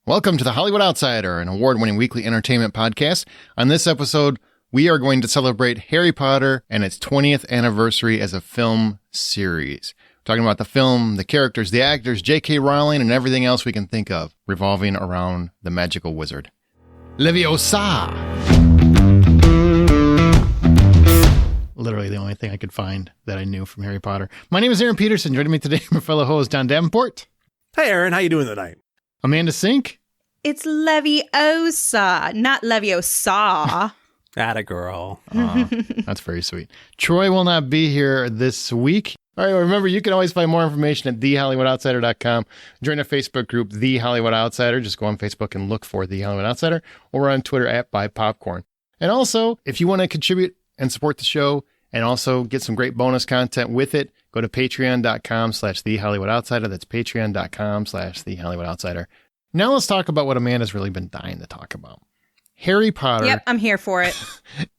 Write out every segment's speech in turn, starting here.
Welcome to the Hollywood Outsider, an award-winning weekly entertainment podcast. On this episode, we are going to celebrate Harry Potter and its 20th anniversary as a film series. We're talking about the film, the characters, the actors, J.K. Rowling, and everything else we can think of revolving around the magical wizard. Leviosa! Literally the only thing I could find that I knew from Harry Potter. My name is Aaron Peterson. Joining me today, my fellow host, Don Davenport. Hey, Aaron. How you doing tonight? Amanda Sink. It's Leviosa, not Leviosa. Atta girl. That's very sweet. Troy will not be here this week. All right, well, remember, you can always find more information at thehollywoodoutsiders.com. Join our Facebook group, The Hollywood Outsider. Just go on Facebook and look for The Hollywood Outsider, or we're on Twitter at BuyPopcorn. And also, if you want to contribute and support the show and also get some great bonus content with it, go to patreon.com/thehollywoodoutsiders. That's patreon.com/thehollywoodoutsiders. Now let's talk about what Amanda's really been dying to talk about. Harry Potter. Yep, I'm here for it.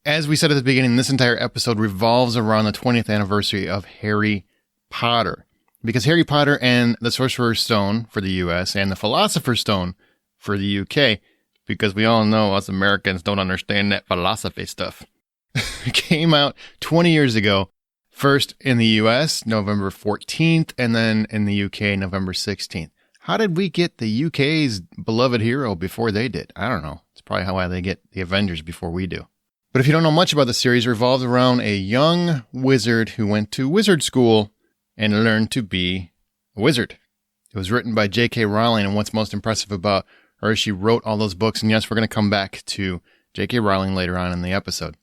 As we said at the beginning, this entire episode revolves around the 20th anniversary of Harry Potter. Because Harry Potter and the Sorcerer's Stone for the US and the Philosopher's Stone for the UK, because we all know us Americans don't understand that philosophy stuff, came out 20 years ago. First in the US, November 14th, and then in the UK, November 16th. How did we get the UK's beloved hero before they did? I don't know. It's probably how they get the Avengers before we do. But if you don't know much about the series, it revolves around a young wizard who went to wizard school and learned to be a wizard. It was written by J.K. Rowling, and what's most impressive about her is she wrote all those books. And yes, we're going to come back to J.K. Rowling later on in the episode.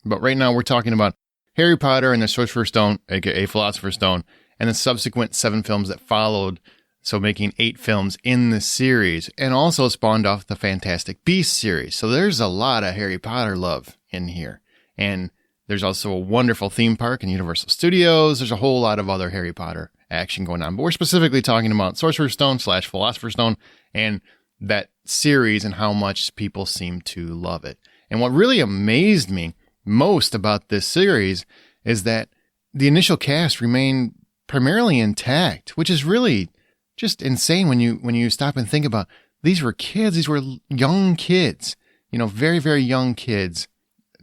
But right now we're talking about Harry Potter and the Sorcerer's Stone, aka Philosopher's Stone, and the subsequent 7 films that followed. So making 8 films in the series, and also spawned off the Fantastic Beasts series. So there's a lot of Harry Potter love in here. And there's also a wonderful theme park in Universal Studios. There's a whole lot of other Harry Potter action going on. But we're specifically talking about Sorcerer's Stone / Philosopher's Stone and that series and how much people seem to love it. And what really amazed me most about this series is that the initial cast remained primarily intact, which is really just insane when you stop and think about these were kids. These were young kids, very, very young kids.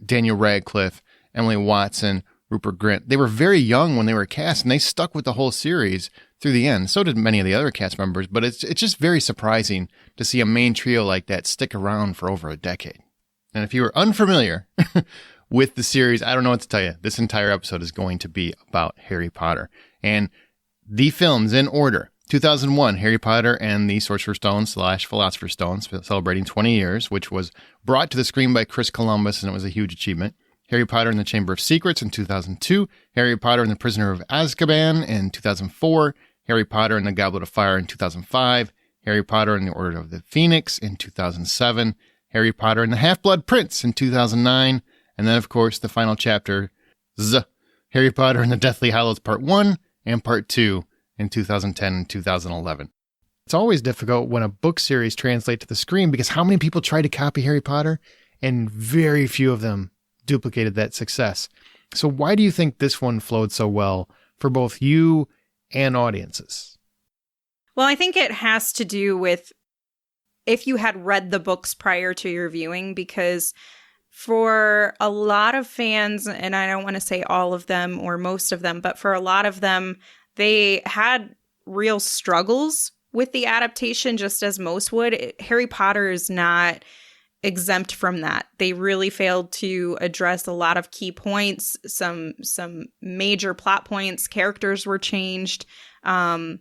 Daniel Radcliffe, Emily Watson, Rupert Grint. They were very young when they were cast, and they stuck with the whole series through the end. So did many of the other cast members, but it's just very surprising to see a main trio like that stick around for over a decade. And if you were unfamiliar with the series, I don't know what to tell you. This entire episode is going to be about Harry Potter. And the films in order: 2001, Harry Potter and the Sorcerer's Stone / Philosopher's Stone, celebrating 20 years, which was brought to the screen by Chris Columbus, and it was a huge achievement. Harry Potter and the Chamber of Secrets in 2002, Harry Potter and the Prisoner of Azkaban in 2004, Harry Potter and the Goblet of Fire in 2005, Harry Potter and the Order of the Phoenix in 2007, Harry Potter and the Half-Blood Prince in 2009, and then, of course, the final chapter, Harry Potter and the Deathly Hallows Part 1 and Part 2, in 2010 and 2011. It's always difficult when a book series translates to the screen because how many people tried to copy Harry Potter and very few of them duplicated that success. So why do you think this one flowed so well for both you and audiences? Well, I think it has to do with if you had read the books prior to your viewing, because for a lot of fans, and I don't want to say all of them or most of them, but for a lot of them, they had real struggles with the adaptation, just as most would. Harry Potter is not exempt from that. They really failed to address a lot of key points, some major plot points. Characters were changed. So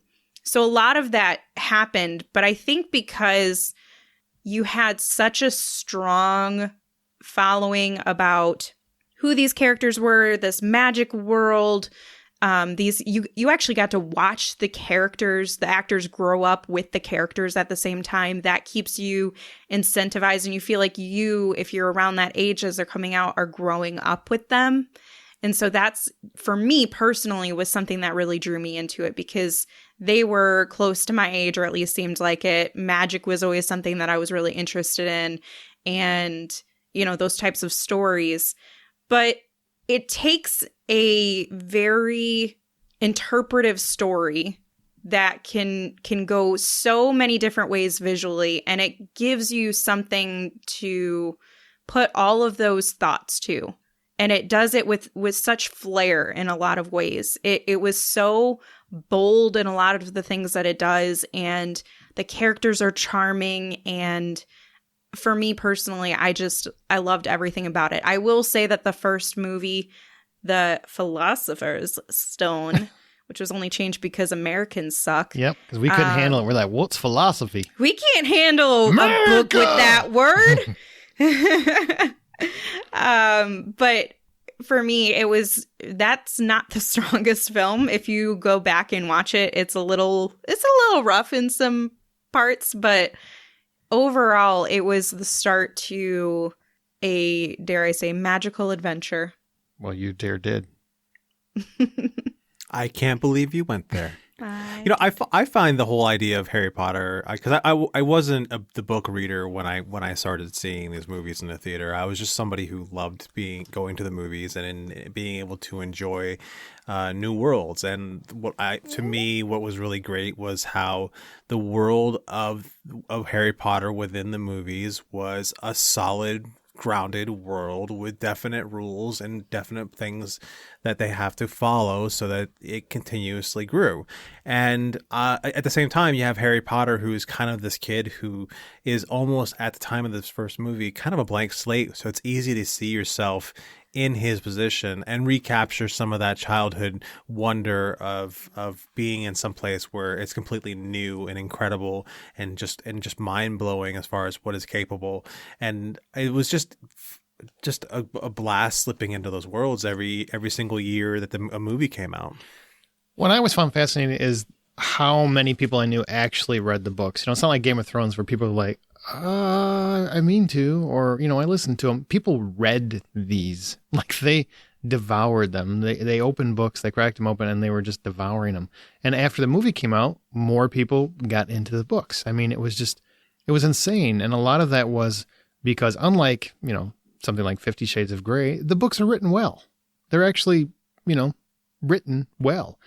a lot of that happened. But I think because you had such a strong following about who these characters were, this magic world, you actually got to watch the actors grow up with the characters at the same time. That keeps you incentivized, and you feel like if you're around that age as they're coming out, are growing up with them. And so that's, for me personally, was something that really drew me into it, because they were close to my age, or at least seemed like it. Magic was always something that I was really interested in, and, those types of stories. But it takes a very interpretive story that can go so many different ways visually, and it gives you something to put all of those thoughts to. And it does it with such flair in a lot of ways. It was so bold in a lot of the things that it does, and the characters are charming. And for me personally, I loved everything about it. I will say that the first movie, The Philosopher's Stone, which was only changed because Americans suck. Yep, because we couldn't handle it. We're like, what's philosophy? We can't handle America! a book with that word. But for me, that's not the strongest film. If you go back and watch it, it's a little rough in some parts, but overall, it was the start to a, dare I say, magical adventure. Well, you did. I can't believe you went there. I find the whole idea of Harry Potter, because I wasn't the book reader when I started seeing these movies in the theater. I was just somebody who loved going to the movies and being able to enjoy new worlds. And what was really great was how the world of Harry Potter within the movies was a solid, grounded world with definite rules and definite things that they have to follow so that it continuously grew. And at the same time, you have Harry Potter, who is kind of this kid who is almost, at the time of this first movie, kind of a blank slate. So it's easy to see yourself in his position and recapture some of that childhood wonder of being in some place where it's completely new and incredible and just mind blowing as far as what is capable. And it was just a blast slipping into those worlds every single year that a movie came out. What I always found fascinating is how many people I knew actually read the books. It's not like Game of Thrones where people are like, I mean to, or, I listened to them. People read these, like they devoured them. They opened books, they cracked them open, and they were just devouring them. And after the movie came out, more people got into the books. I mean, it was insane. And a lot of that was because unlike, something like 50 Shades of Grey, the books are written well. They're actually, written well.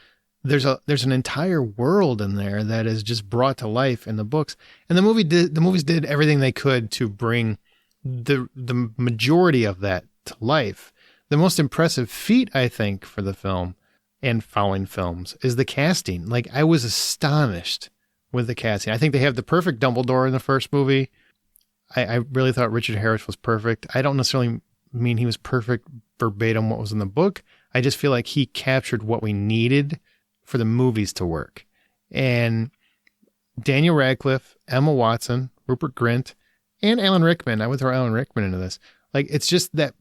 There's an entire world in there that is just brought to life in the books. And the movies did everything they could to bring the majority of that to life. The most impressive feat, I think, for the film and following films is the casting. Like, I was astonished with the casting. I think they have the perfect Dumbledore in the first movie. I really thought Richard Harris was perfect. I don't necessarily mean he was perfect verbatim what was in the book. I just feel like he captured what we needed for the movies to work. And Daniel Radcliffe, Emma Watson, Rupert Grint, and Alan Rickman. I would throw Alan Rickman into this. Like, it's just that,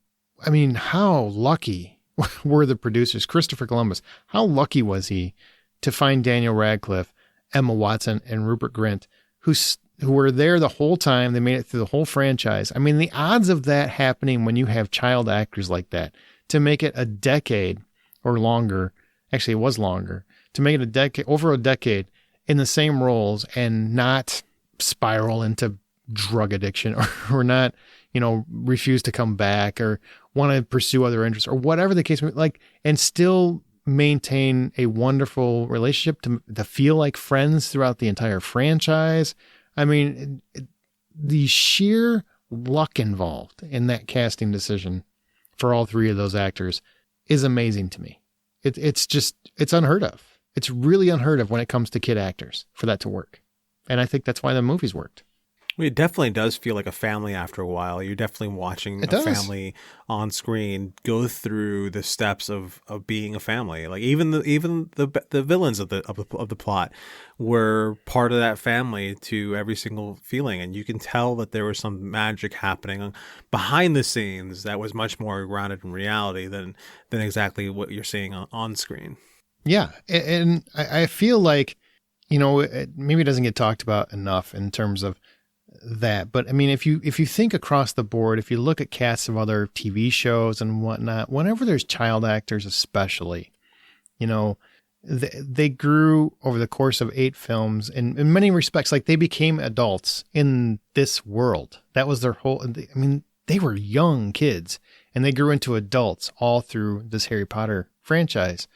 I mean, how lucky were the producers? Christopher Columbus, how lucky was he to find Daniel Radcliffe, Emma Watson, and Rupert Grint, who were there the whole time. They made it through the whole franchise. I mean, the odds of that happening when you have child actors like that, to make it a decade or longer, actually it was longer, to make it over a decade in the same roles and not spiral into drug addiction or not, refuse to come back or want to pursue other interests or whatever the case may be, like, and still maintain a wonderful relationship to feel like friends throughout the entire franchise. I mean, the sheer luck involved in that casting decision for all three of those actors is amazing to me. It's unheard of. It's really unheard of when it comes to kid actors for that to work. And I think that's why the movies worked. Well, it definitely does feel like a family after a while. You're definitely watching a family on screen go through the steps of being a family. Like even the villains of the plot were part of that family to every single feeling, and you can tell that there was some magic happening behind the scenes that was much more grounded in reality than exactly what you're seeing on screen. Yeah, and I feel like, maybe it doesn't get talked about enough in terms of that. But I mean, if you think across the board, if you look at casts of other TV shows and whatnot, whenever there's child actors, especially, they grew over the course of 8 films in many respects. Like, they became adults in this world. That was their whole, I mean, they were young kids and they grew into adults all through this Harry Potter franchise.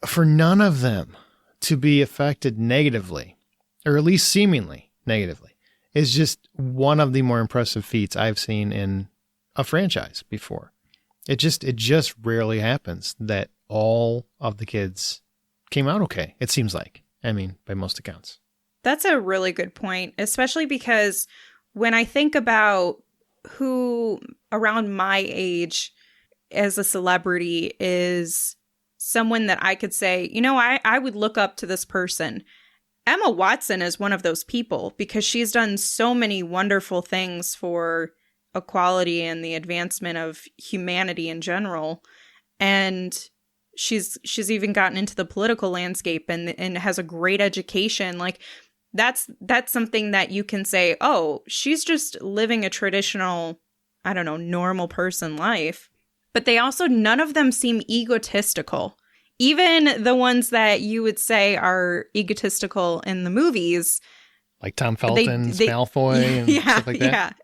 For none of them to be affected negatively, or at least seemingly negatively, is just one of the more impressive feats I've seen in a franchise before. It just rarely happens that all of the kids came out okay, it seems like. I mean, by most accounts. That's a really good point, especially because when I think about who around my age as a celebrity is someone that I could say, I would look up to this person. Emma Watson is one of those people because she's done so many wonderful things for equality and the advancement of humanity in general. And she's even gotten into the political landscape and has a great education. Like that's something that you can say, oh, she's just living a traditional, I don't know, normal person life. But they also, none of them seem egotistical. Even the ones that you would say are egotistical in the movies. Like Tom Felton's Malfoy and stuff like that.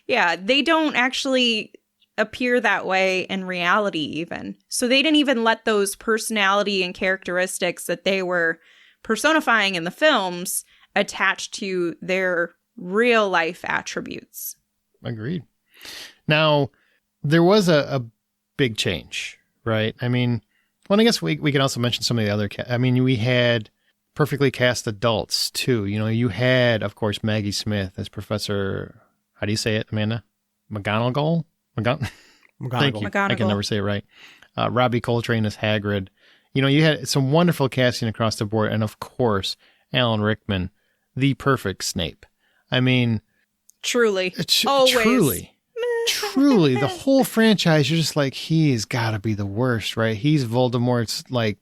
Yeah, they don't actually appear that way in reality even. So they didn't even let those personality and characteristics that they were personifying in the films attach to their real life attributes. Agreed. Now, there was a big change, right? I mean, well, I guess we can also mention some of the other we had perfectly cast adults too. You had, of course, Maggie Smith as Professor, how do you say it, Amanda? McGonagall? Thank you. McGonagall. I can never say it right. Robbie Coltrane as Hagrid. You had some wonderful casting across the board. And of course, Alan Rickman, the perfect Snape. I mean, truly. Always. Truly, the whole franchise, you're just like, he's got to be the worst, right? He's Voldemort's like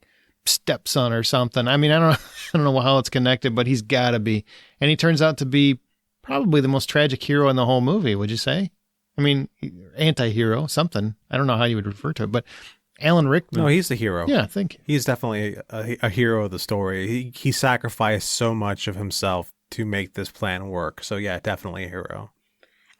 stepson or something. I mean, I don't know how it's connected, but he's got to be. And he turns out to be probably the most tragic hero in the whole movie, would you say? I mean, anti-hero, something. I don't know how you would refer to it, but Alan Rickman. No, he's the hero. Yeah, thank you. He's definitely a hero of the story. He sacrificed so much of himself to make this plan work. So yeah, definitely a hero.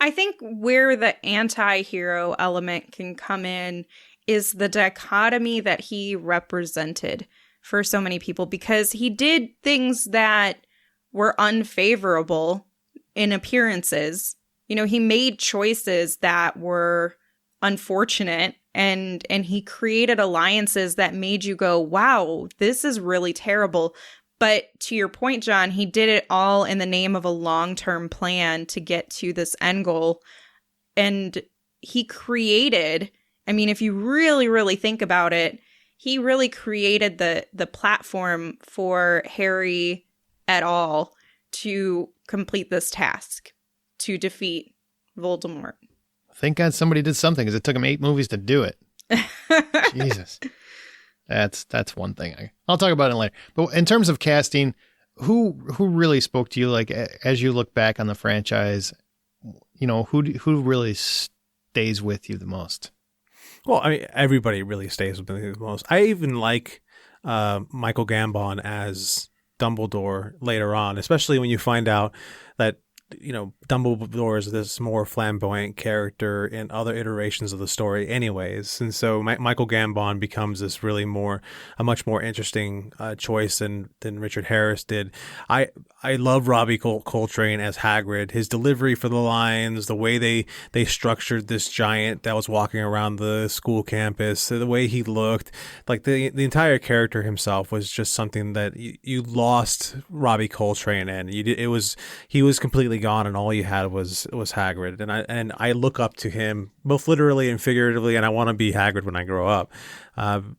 I think where the anti-hero element can come in is the dichotomy that he represented for so many people, because he did things that were unfavorable in appearances. He made choices that were unfortunate, and he created alliances that made you go, wow, this is really terrible. But to your point, John, he did it all in the name of a long-term plan to get to this end goal. And he created, if you really, really think about it, he really created the platform for Harry et al. To complete this task, to defeat Voldemort. Thank God somebody did something, because it took him 8 movies to do it. Jesus. That's one thing. I'll talk about it later. But in terms of casting, who really spoke to you? Like, as you look back on the franchise, who really stays with you the most? Well, everybody really stays with me the most. I even like Michael Gambon as Dumbledore later on, especially when you find out that Dumbledore is this more flamboyant character in other iterations of the story anyways. And so Michael Gambon becomes this really a much more interesting choice than Richard Harris did. I love Robbie Coltrane as Hagrid. His delivery for the lines, the way they structured this giant that was walking around the school campus, the way he looked, like the entire character himself was just something that you lost Robbie Coltrane in. He was completely gone, and all you had was Hagrid, and I look up to him both literally and figuratively, and I want to be Hagrid when I grow up. And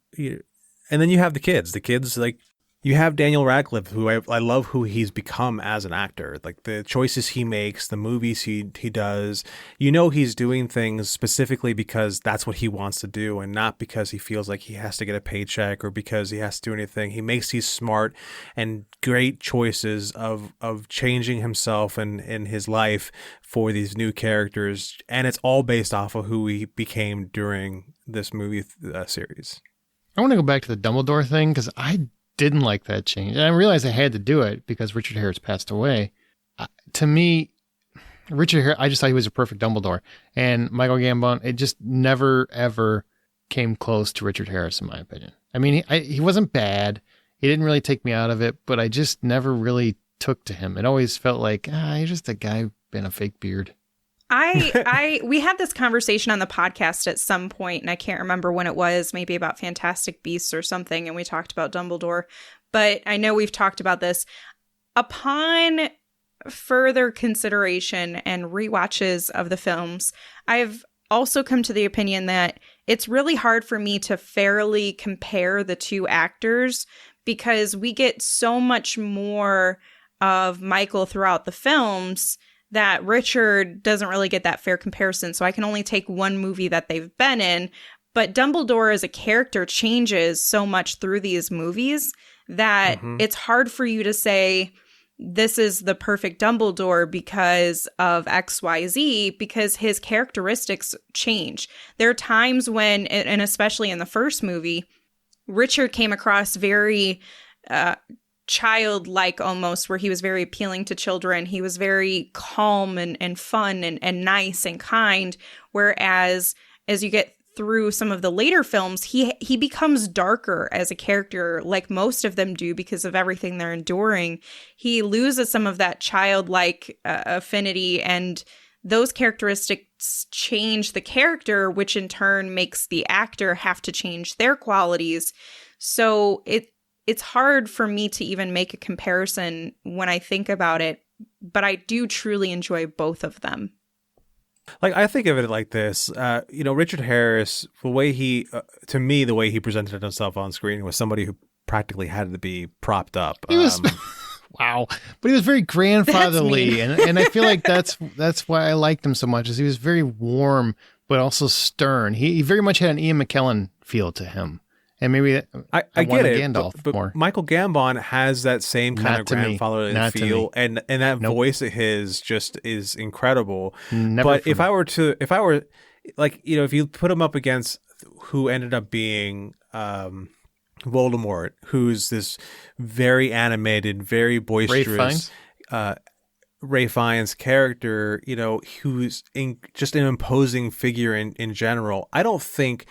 then you have the kids like. You have Daniel Radcliffe, who I love who he's become as an actor. Like the choices he makes, the movies he does. He's doing things specifically because that's what he wants to do, and not because he feels like he has to get a paycheck or because he has to do anything. He makes these smart and great choices of changing himself and his life for these new characters, and it's all based off of who he became during this movie series. I want to go back to the Dumbledore thing, because I didn't like that change. And I realized I had to do it because Richard Harris passed away. To me, Richard Harris, I just thought he was a perfect Dumbledore. And Michael Gambon, it just never, ever came close to Richard Harris, in my opinion. He wasn't bad. He didn't really take me out of it, but I just never really took to him. It always felt like, he's just a guy in a fake beard. We had this conversation on the podcast at some point, and I can't remember when it was, maybe about Fantastic Beasts or something, and we talked about Dumbledore. But I know we've talked about this. Upon further consideration and rewatches of the films, I've also come to the opinion that it's really hard for me to fairly compare the two actors because we get so much more of Michael throughout the films that Richard doesn't really get that fair comparison. So I can only take one movie that they've been in. But Dumbledore as a character changes so much through these movies that it's hard for you to say this is the perfect Dumbledore because of XYZ, because his characteristics change. There are times when, and especially in the first movie, Richard came across very childlike almost, where he was very appealing to children. He was very calm and fun and nice and kind. Whereas as you get through some of the later films, he becomes darker as a character, like most of them do, because of everything they're enduring. He loses some of that childlike affinity, and those characteristics change the character, which in turn makes the actor have to change their qualities. So it's hard for me to even make a comparison when I think about it, but I do truly enjoy both of them. Like, I think of it like this, Richard Harris, the way to me, the way he presented himself on screen was somebody who practically had to be propped up. He was, wow. But he was very grandfatherly. and I feel like that's why I liked him so much, is he was very warm, but also stern. He very much had an Ian McKellen feel to him. And maybe I get it, Gandalf but more. Michael Gambon has that same kind of grandfatherly feel, and that voice of his just is incredible. But if I were like, if you put him up against who ended up being Voldemort, who's this very animated, very boisterous Ralph Fiennes character, who's just an imposing figure in general, I don't think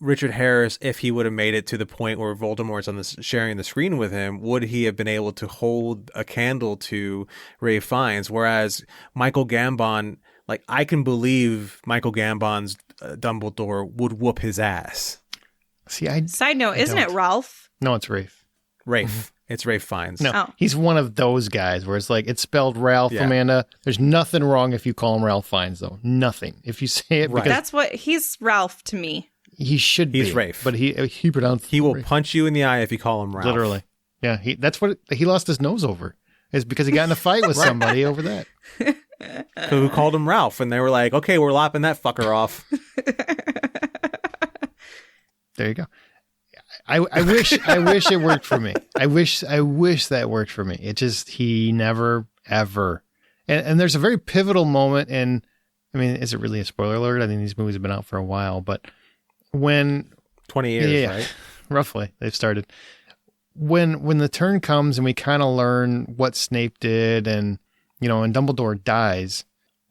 Richard Harris, if he would have made it to the point where Voldemort's sharing the screen with him, would he have been able to hold a candle to Ralph Fiennes? Whereas Michael Gambon, like, I can believe Michael Gambon's Dumbledore would whoop his ass. See, Side note, isn't it Ralph? No, it's Rafe. Rafe. It's Ralph Fiennes. No, he's one of those guys where it's like, it's spelled Ralph, Amanda. There's nothing wrong if you call him Ralph Fiennes, though. Nothing. If you say it, right. That's what he's Ralph to me. He should be. He's Rafe. But he pronounced He will Rafe. punch you in the eye if you call him Ralph. Literally. Yeah, that's what he lost his nose over. Is because he got in a fight with somebody over that. Who called him Ralph, and they were like, okay, we're lopping that fucker off. There you go. I wish it worked for me. I wish that worked for me. It just, he never, ever. And there's a very pivotal moment in, I mean, is it really a spoiler alert? I think these movies have been out for a while, but when 20 years, right? Roughly, they've started. When the turn comes and we kind of learn what Snape did, and and Dumbledore dies,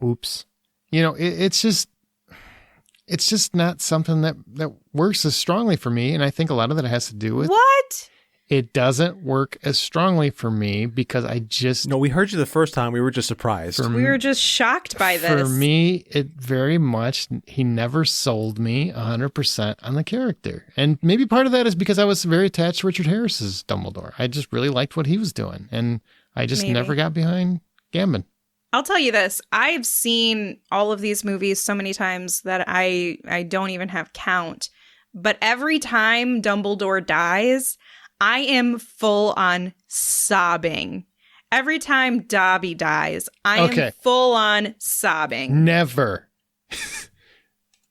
oops. It's just not something that works as strongly for me, and I think a lot of that has to do with what? It doesn't work as strongly for me because I just... No, we heard you the first time. We were just surprised. We were just shocked by this. For me, it very much... He never sold me 100% on the character. And maybe part of that is because I was very attached to Richard Harris's Dumbledore. I just really liked what he was doing. And I just never got behind Gambon. I'll tell you this. I've seen all of these movies so many times that I don't even have count. But every time Dumbledore dies... I am full on sobbing. Every time Dobby dies, I am full on sobbing. Never.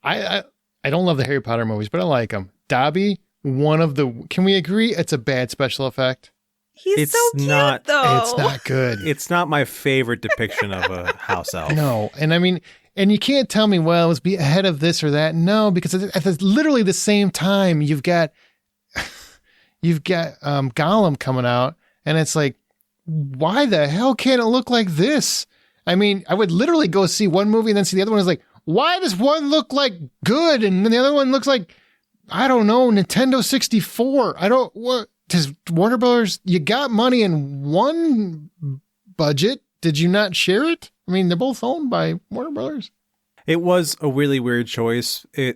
I don't love the Harry Potter movies, but I like them. Dobby, can we agree it's a bad special effect? He's so cute, though. It's not good. It's not my favorite depiction of a house elf. No, and I mean, and you can't tell me, well, it was ahead of this or that. No, because at literally the same time, you've got Gollum coming out, and it's like, why the hell can't it look like this? I mean, I would literally go see one movie and then see the other one. Is like, why does one look like good and then the other one looks like, I don't know, Nintendo 64? Does Warner Brothers, you got money in one budget. Did you not share it? I mean, they're both owned by Warner Brothers. It was a really weird choice. They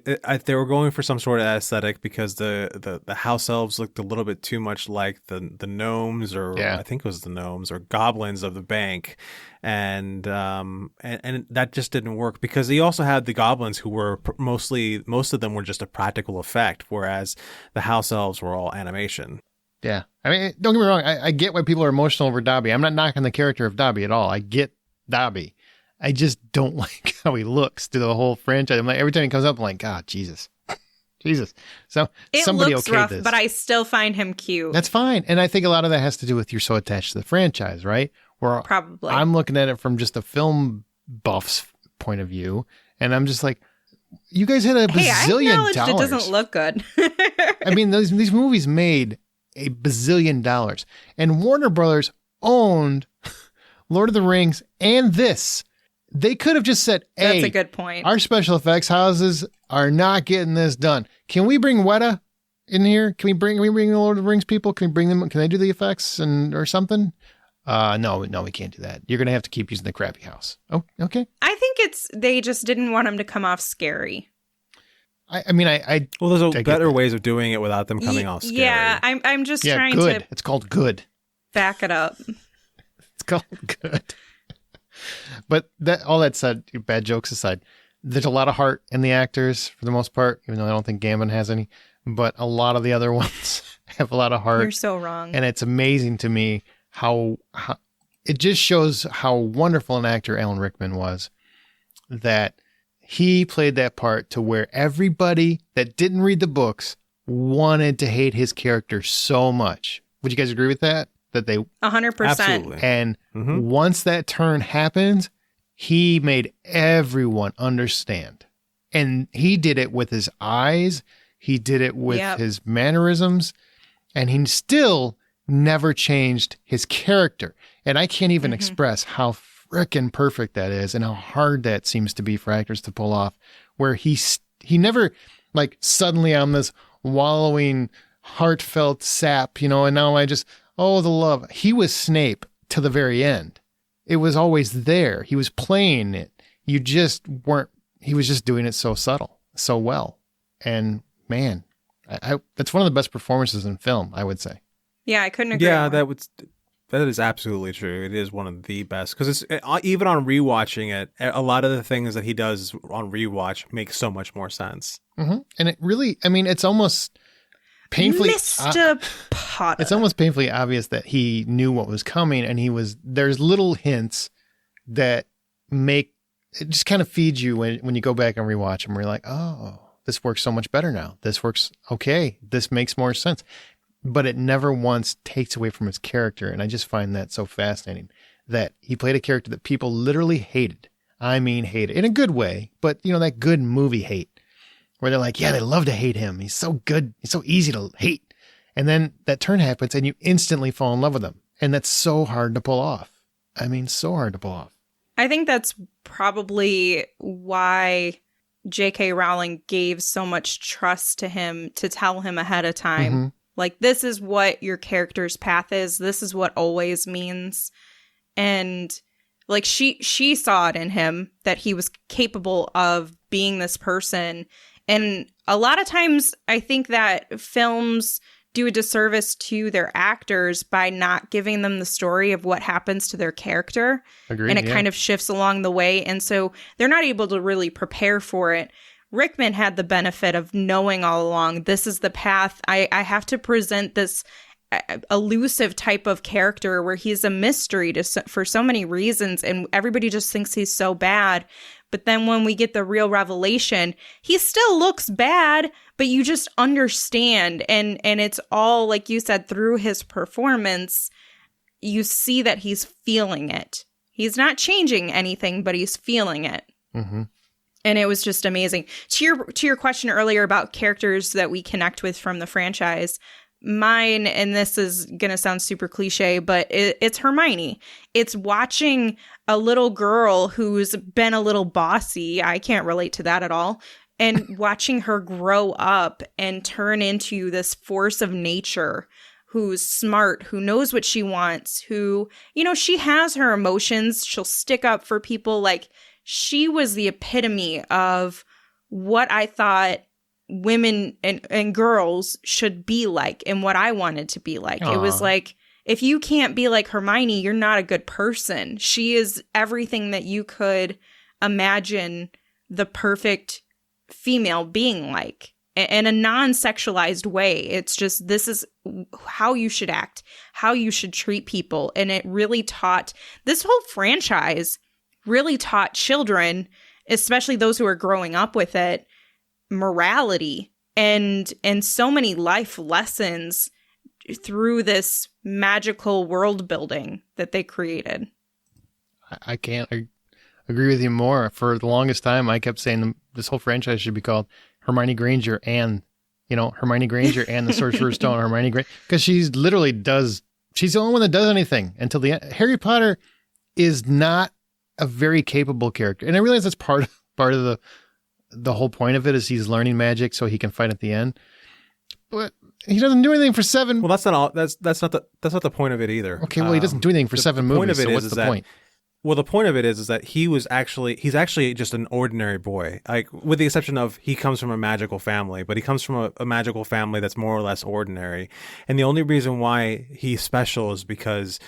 were going for some sort of aesthetic because the house elves looked a little bit too much like the gnomes, or I think it was the gnomes or goblins of the bank, and that just didn't work because he also had the goblins who were most of them were just a practical effect, whereas the house elves were all animation. Yeah, I mean, don't get me wrong. I get why people are emotional over Dobby. I'm not knocking the character of Dobby at all. I get Dobby. I just don't like how he looks through the whole franchise. I'm like, every time he comes up, I'm like, God, Jesus. So somebody looks okayed rough, this. but I still find him cute. That's fine. And I think a lot of that has to do with you're so attached to the franchise, right? Where probably I'm looking at it from just a film buff's point of view. And I'm just like, you guys had a bazillion dollars. It doesn't look good. I mean, these movies made a bazillion dollars. And Warner Brothers owned Lord of the Rings and this. They could have just said, hey, that's a good point. Our special effects houses are not getting this done. Can we bring Weta in here? Can we bring the Lord of the Rings people? Can we bring them? Can they do the effects or something? No, we can't do that. You're going to have to keep using the crappy house. Oh, okay. I think they just didn't want him to come off scary. I mean, well, there's better ways of doing it without them coming off scary. Yeah, I'm just trying good. to. It's called good. Back it up. It's called good. But all that said, bad jokes aside, there's a lot of heart in the actors for the most part, even though I don't think Gambon has any. But a lot of the other ones have a lot of heart. You're so wrong. And it's amazing to me how it just shows how wonderful an actor Alan Rickman was, that he played that part to where everybody that didn't read the books wanted to hate his character so much. Would you guys agree with that? That they 100%. Absolutely. And once that turn happens, he made everyone understand. And he did it with his eyes. He did it with his mannerisms. And he still never changed his character. And I can't even express how frickin' perfect that is and how hard that seems to be for actors to pull off. Where he never, like, suddenly I'm this wallowing, heartfelt sap, and now I just... Oh, the love. He was Snape to the very end. It was always there. He was playing it. You just weren't, he was just doing it so subtle, so well. And man, that's one of the best performances in film, I would say. Yeah, I couldn't agree more. That is absolutely true. It is one of the best because it's even on rewatching it, a lot of the things that he does on rewatch make so much more sense. Mm-hmm. And it really, I mean, it's almost painfully Mr. Potter. It's almost painfully obvious that he knew what was coming, and there's little hints that it just kind of feeds you when you go back and rewatch them, where you're like, oh, this works so much better now. This works okay. This makes more sense. But it never once takes away from his character, and I just find that so fascinating that he played a character that people literally hated. I mean, hated in a good way, but that good movie hate. Where they're like, yeah, they love to hate him. He's so good. He's so easy to hate. And then that turn happens and you instantly fall in love with him. And that's so hard to pull off. I mean, so hard to pull off. I think that's probably why J.K. Rowling gave so much trust to him to tell him ahead of time. Mm-hmm. Like, this is what your character's path is. This is what always means. And like she saw it in him that he was capable of being this person. And a lot of times I think that films do a disservice to their actors by not giving them the story of what happens to their character. Agreed, and it kind of shifts along the way. And so they're not able to really prepare for it. Rickman had the benefit of knowing all along, this is the path. I have to present this elusive type of character where he's a mystery for so many reasons. And everybody just thinks he's so bad. But then when we get the real revelation, he still looks bad, but you just understand. And it's all, like you said, through his performance, you see that he's feeling it. He's not changing anything, but he's feeling it. Mm-hmm. And it was just amazing. To your question earlier about characters that we connect with from the franchise, mine, and this is going to sound super cliche, but it's Hermione. It's watching a little girl who's been a little bossy. I can't relate to that at all. And watching her grow up and turn into this force of nature who's smart, who knows what she wants, who, she has her emotions. She'll stick up for people. Like, she was the epitome of what I thought women and girls should be like and what I wanted to be like. Aww. It was like, if you can't be like Hermione, you're not a good person. She is everything that you could imagine the perfect female being like, in a non-sexualized way. It's just, this is how you should act, how you should treat people. And it really taught, this whole franchise really taught children, especially those who are growing up with it, morality and so many life lessons through this magical world building that they created. I can't agree with you more. For the longest time, I kept saying this whole franchise should be called Hermione Granger and the Sorcerer's Stone, Hermione Granger, because she's the only one that does anything until the end. Harry Potter is not a very capable character. And I realize that's part of the whole point of it is he's learning magic so he can fight at the end. But he doesn't do anything for 7. Well, that's not the point of it either. Okay, well, he doesn't do anything for 7 movies. Point of it what's the point? Well, the point of it is that he's actually just an ordinary boy. Like, with the exception of he comes from a magical family, but he comes from a magical family that's more or less ordinary. And the only reason why he's special is because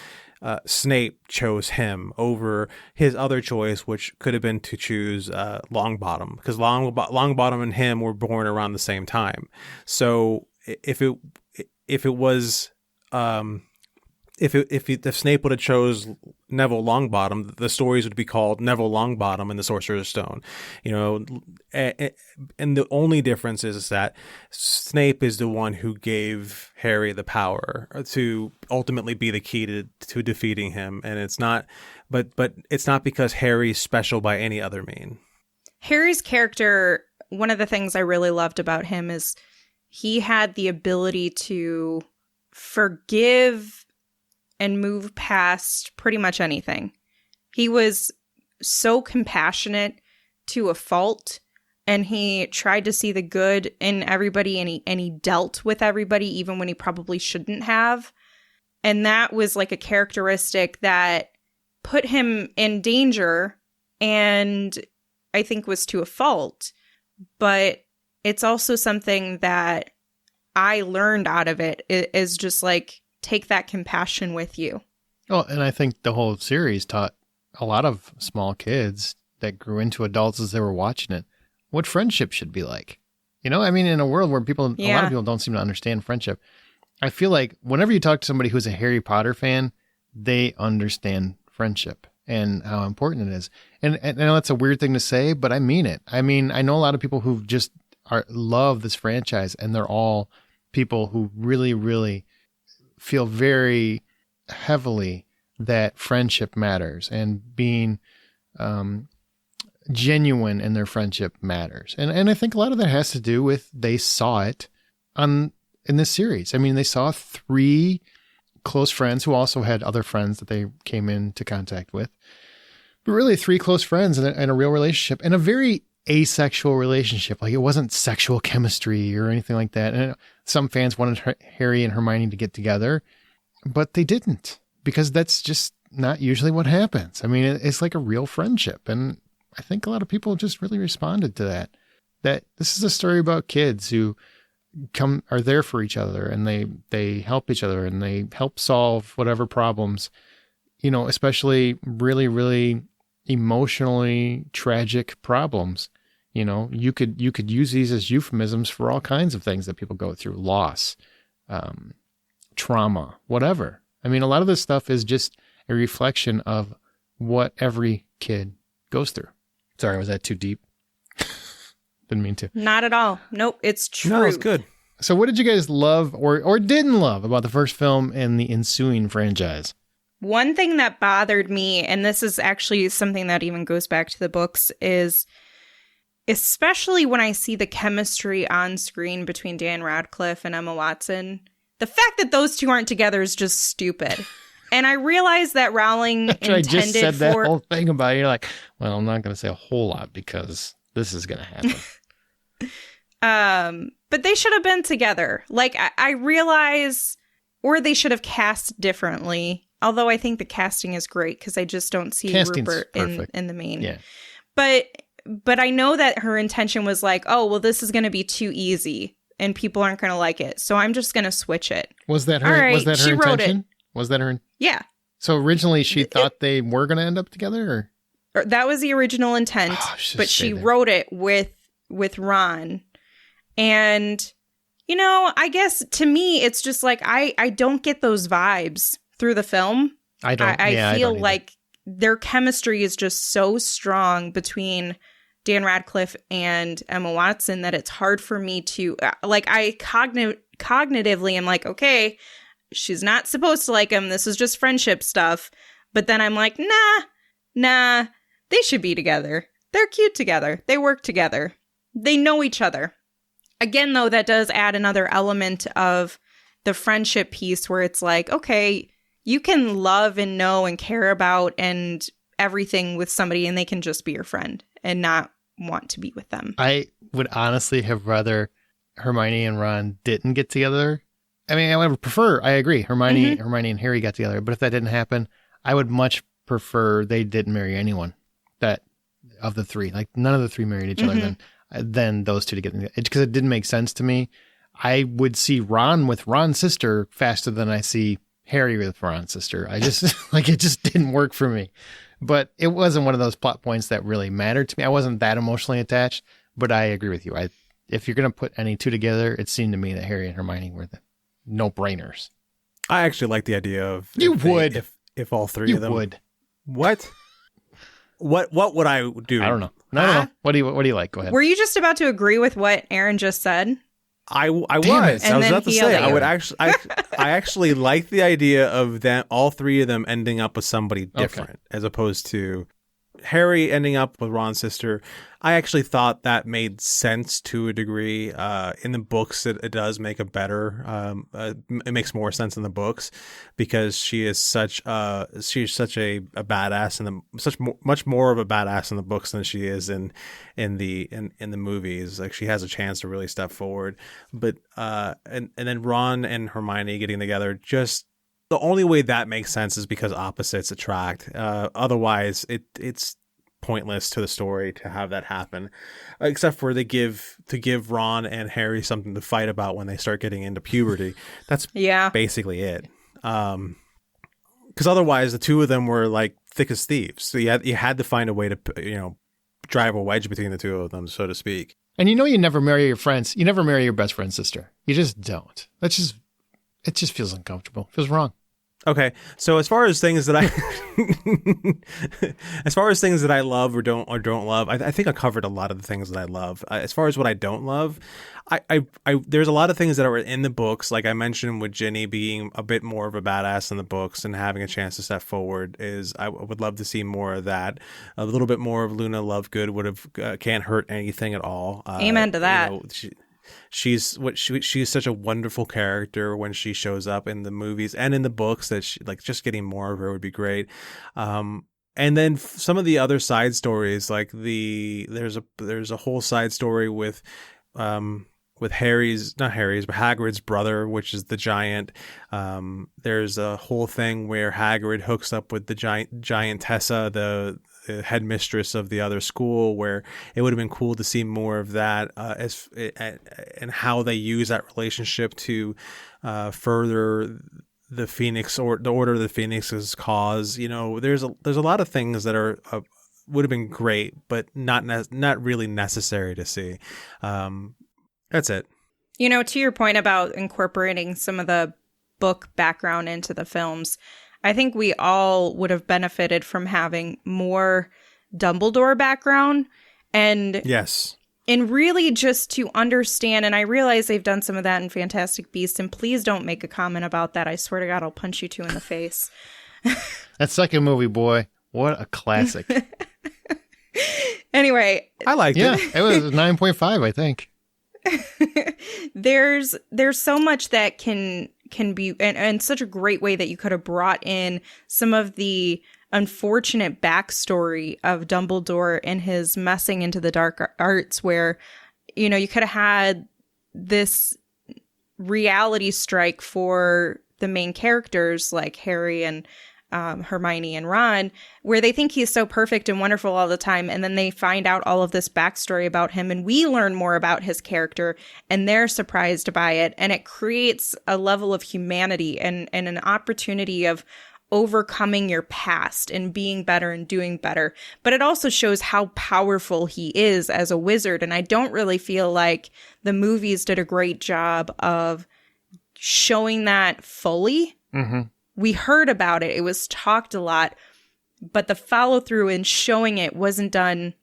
Snape chose him over his other choice, which could have been to choose Longbottom, because Longbottom and him were born around the same time. So if Snape would have chose Neville Longbottom, the stories would be called Neville Longbottom and the Sorcerer's Stone, and the only difference is that Snape is the one who gave Harry the power to ultimately be the key to defeating him, and it's not, but it's not because Harry's special by any other mean. Harry's character, one of the things I really loved about him is he had the ability to forgive and move past pretty much anything. He was so compassionate to a fault, and he tried to see the good in everybody, and he dealt with everybody even when he probably shouldn't have. And that was like a characteristic that put him in danger, and I think was to a fault. But it's also something that I learned out of it is just like, take that compassion with you. Oh, and I think the whole series taught a lot of small kids that grew into adults as they were watching it what friendship should be like. In a world where a lot of people don't seem to understand friendship, I feel like whenever you talk to somebody who's a Harry Potter fan, they understand friendship and how important it is. And I know that's a weird thing to say, but I mean it. I mean, I know a lot of people who just love this franchise, and they're all people who really, really feel very heavily that friendship matters, and being genuine in their friendship matters. And I think a lot of that has to do with they saw it in this series. I mean, they saw 3 close friends who also had other friends that they came into contact with, but really 3 close friends in a real relationship, and a very asexual relationship. Like, it wasn't sexual chemistry or anything like that. And some fans wanted Harry and Hermione to get together, but they didn't, because that's just not usually what happens. I mean, it's like a real friendship. And I think a lot of people just really responded to that this is a story about kids who are there for each other, and they help each other, and they help solve whatever problems, especially really, really emotionally tragic problems. You could use these as euphemisms for all kinds of things that people go through: loss, trauma, whatever. I mean, a lot of this stuff is just a reflection of what every kid goes through. Sorry, was that too deep? Didn't mean to. Not at all. Nope, it's true. No, it's good. So what did you guys love or didn't love about the first film and the ensuing franchise? One thing that bothered me, and this is actually something that even goes back to the books, is especially when I see the chemistry on screen between Dan Radcliffe and Emma Watson, the fact that those two aren't together is just stupid. And I realize that Rowling intended I just said that whole thing about it. You're like, well, I'm not going to say a whole lot because this is going to happen. But they should have been together. Like, I realize or they should have cast differently. Although I think the casting is great because I just don't see Casting's Rupert perfect. in the main. Yeah. But I know that her intention was like, oh, well, this is going to be too easy and people aren't going to like it. So I'm just going to switch it. Was that her? All right, was that her she wrote intention? it. Was that her? Yeah. So originally she thought they were going to end up together, or That was the original intent, but she wrote it with Ron. And, you know, I guess to me, it's just like, I don't get those vibes through the film. I don't. I feel like their chemistry is just so strong between Dan Radcliffe and Emma Watson that it's hard for me to, like, I cognitively am like, okay, she's not supposed to like him. This is just friendship stuff. But then I'm like, nah, they should be together. They're cute together. They work together. They know each other. Again, though, that does add another element of the friendship piece where it's like, okay, you can love and know and care about and everything with somebody and they can just be your friend and not want to be with them. I would honestly have rather Hermione and Ron didn't get together. I mean, I would prefer, I agree, Hermione and Harry got together. But if that didn't happen, I would much prefer they didn't marry anyone that of the three. Like none of the three married each other than those two to get together. Because it didn't make sense to me. I would see Ron with Ron's sister faster than I see Harry with Ron's sister. I just, like, it just didn't work for me. But it wasn't one of those plot points that really mattered to me. I wasn't that emotionally attached, but I agree with you. If you're going to put any two together, it seemed to me that Harry and Hermione were the no-brainers. I actually like the idea of if all three of them would. What would I do? I don't know. I don't know. What do you like? Go ahead. Were you just about to agree with what Aaron just said? I was. And I was about to say I would you. actually. I actually like the idea of them, all three of them, ending up with somebody different, as opposed to Harry ending up with Ron's sister. I actually thought that made sense to a degree. In the books, it does make a better. It makes more sense in the books because she's such a badass much more of a badass in the books than she is in the movies. Like she has a chance to really step forward. But and then Ron and Hermione getting together, just the only way that makes sense is because opposites attract. Otherwise, it's pointless to the story to have that happen, except for to give Ron and Harry something to fight about when they start getting into puberty. That's basically it. Because otherwise, the two of them were like thick as thieves. So you had to find a way to drive a wedge between the two of them, so to speak. And you never marry your friends. You never marry your best friend's sister. You just don't. It just feels uncomfortable. It feels wrong. Okay, so as far as things that I love or don't love, I think I covered a lot of the things that I love. As far as what I don't love, I there's a lot of things that are in the books, like I mentioned with Ginny being a bit more of a badass in the books and having a chance to step forward. I would love to see more of that. A little bit more of Luna Lovegood would have can't hurt anything at all. Amen to that. She's such a wonderful character when she shows up in the movies and in the books that just getting more of her would be great. And then some of the other side stories, like there's a whole side story with Hagrid's brother, which is the giant. There's a whole thing where Hagrid hooks up with the giantessa, the headmistress of the other school, where it would have been cool to see more of that and how they use that relationship to further the Phoenix or the Order of the Phoenix's cause. There's a lot of things that are would have been great, but not really necessary to see. That's it. To your point about incorporating some of the book background into the films, I think we all would have benefited from having more Dumbledore background and really just to understand. And I realize they've done some of that in Fantastic Beasts, and please don't make a comment about that. I swear to God, I'll punch you two in the face. That second movie, boy, what a classic. Anyway, I liked it. It was 9.5, I think. There's so much that can be, and such a great way that you could have brought in some of the unfortunate backstory of Dumbledore and his messing into the dark arts, where, you could have had this reality strike for the main characters like Harry and Hermione and Ron, where they think he's so perfect and wonderful all the time, and then they find out all of this backstory about him, and we learn more about his character, and they're surprised by it, and it creates a level of humanity and an opportunity of overcoming your past and being better and doing better. But it also shows how powerful he is as a wizard, and I don't really feel like the movies did a great job of showing that fully. Mm-hmm. We heard about it. It was talked a lot, but the follow through in showing it wasn't done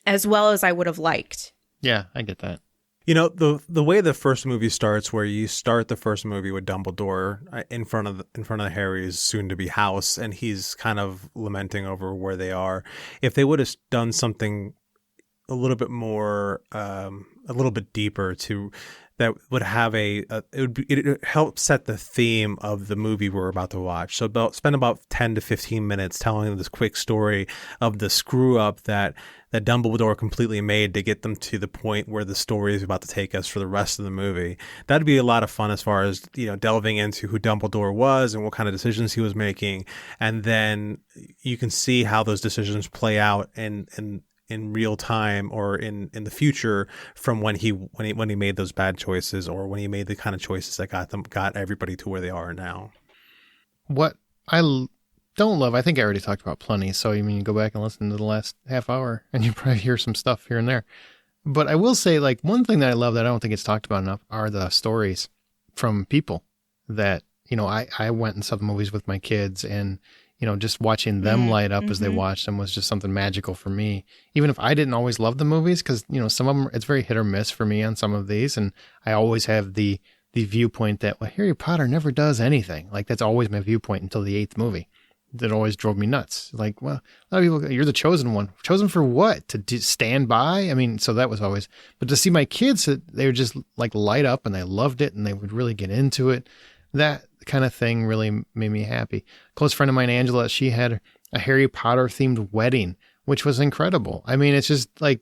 as well as I would have liked. Yeah, I get that. You know, the way the first movie starts, where you start the first movie with Dumbledore in front of Harry's soon-to-be house, and he's kind of lamenting over where they are. If they would have done something a little bit more, a little bit deeper that would have it would help set the theme of the movie we're about to watch. So spend about 10 to 15 minutes telling this quick story of the screw up that Dumbledore completely made to get them to the point where the story is about to take us for the rest of the movie. That'd be a lot of fun as far as, you know, delving into who Dumbledore was and what kind of decisions he was making. And then you can see how those decisions play out in real time or in the future from when he made those bad choices, or when he made the kind of choices that got everybody to where they are now. What I don't love, I think I already talked about plenty, so you go back and listen to the last half hour and you probably hear some stuff here and there. But I will say, like, one thing that I love that I don't think it's talked about enough are the stories from people that, you know, I went and saw the movies with my kids, and you know, just watching them light up as they watched them was just something magical for me. Even if I didn't always love the movies, because, you know, some of them, it's very hit or miss for me on some of these. And I always have the viewpoint that, well, Harry Potter never does anything. Like, that's always my viewpoint until the 8th movie. That always drove me nuts. Like, well, a lot of people, you're the chosen one. Chosen for what? To stand by? I mean, so that was always, but to see my kids, they would just like light up and they loved it and they would really get into it. That kind of thing really made me happy. A close friend of mine, Angela, she had a Harry Potter themed wedding, which was incredible. I mean, it's just like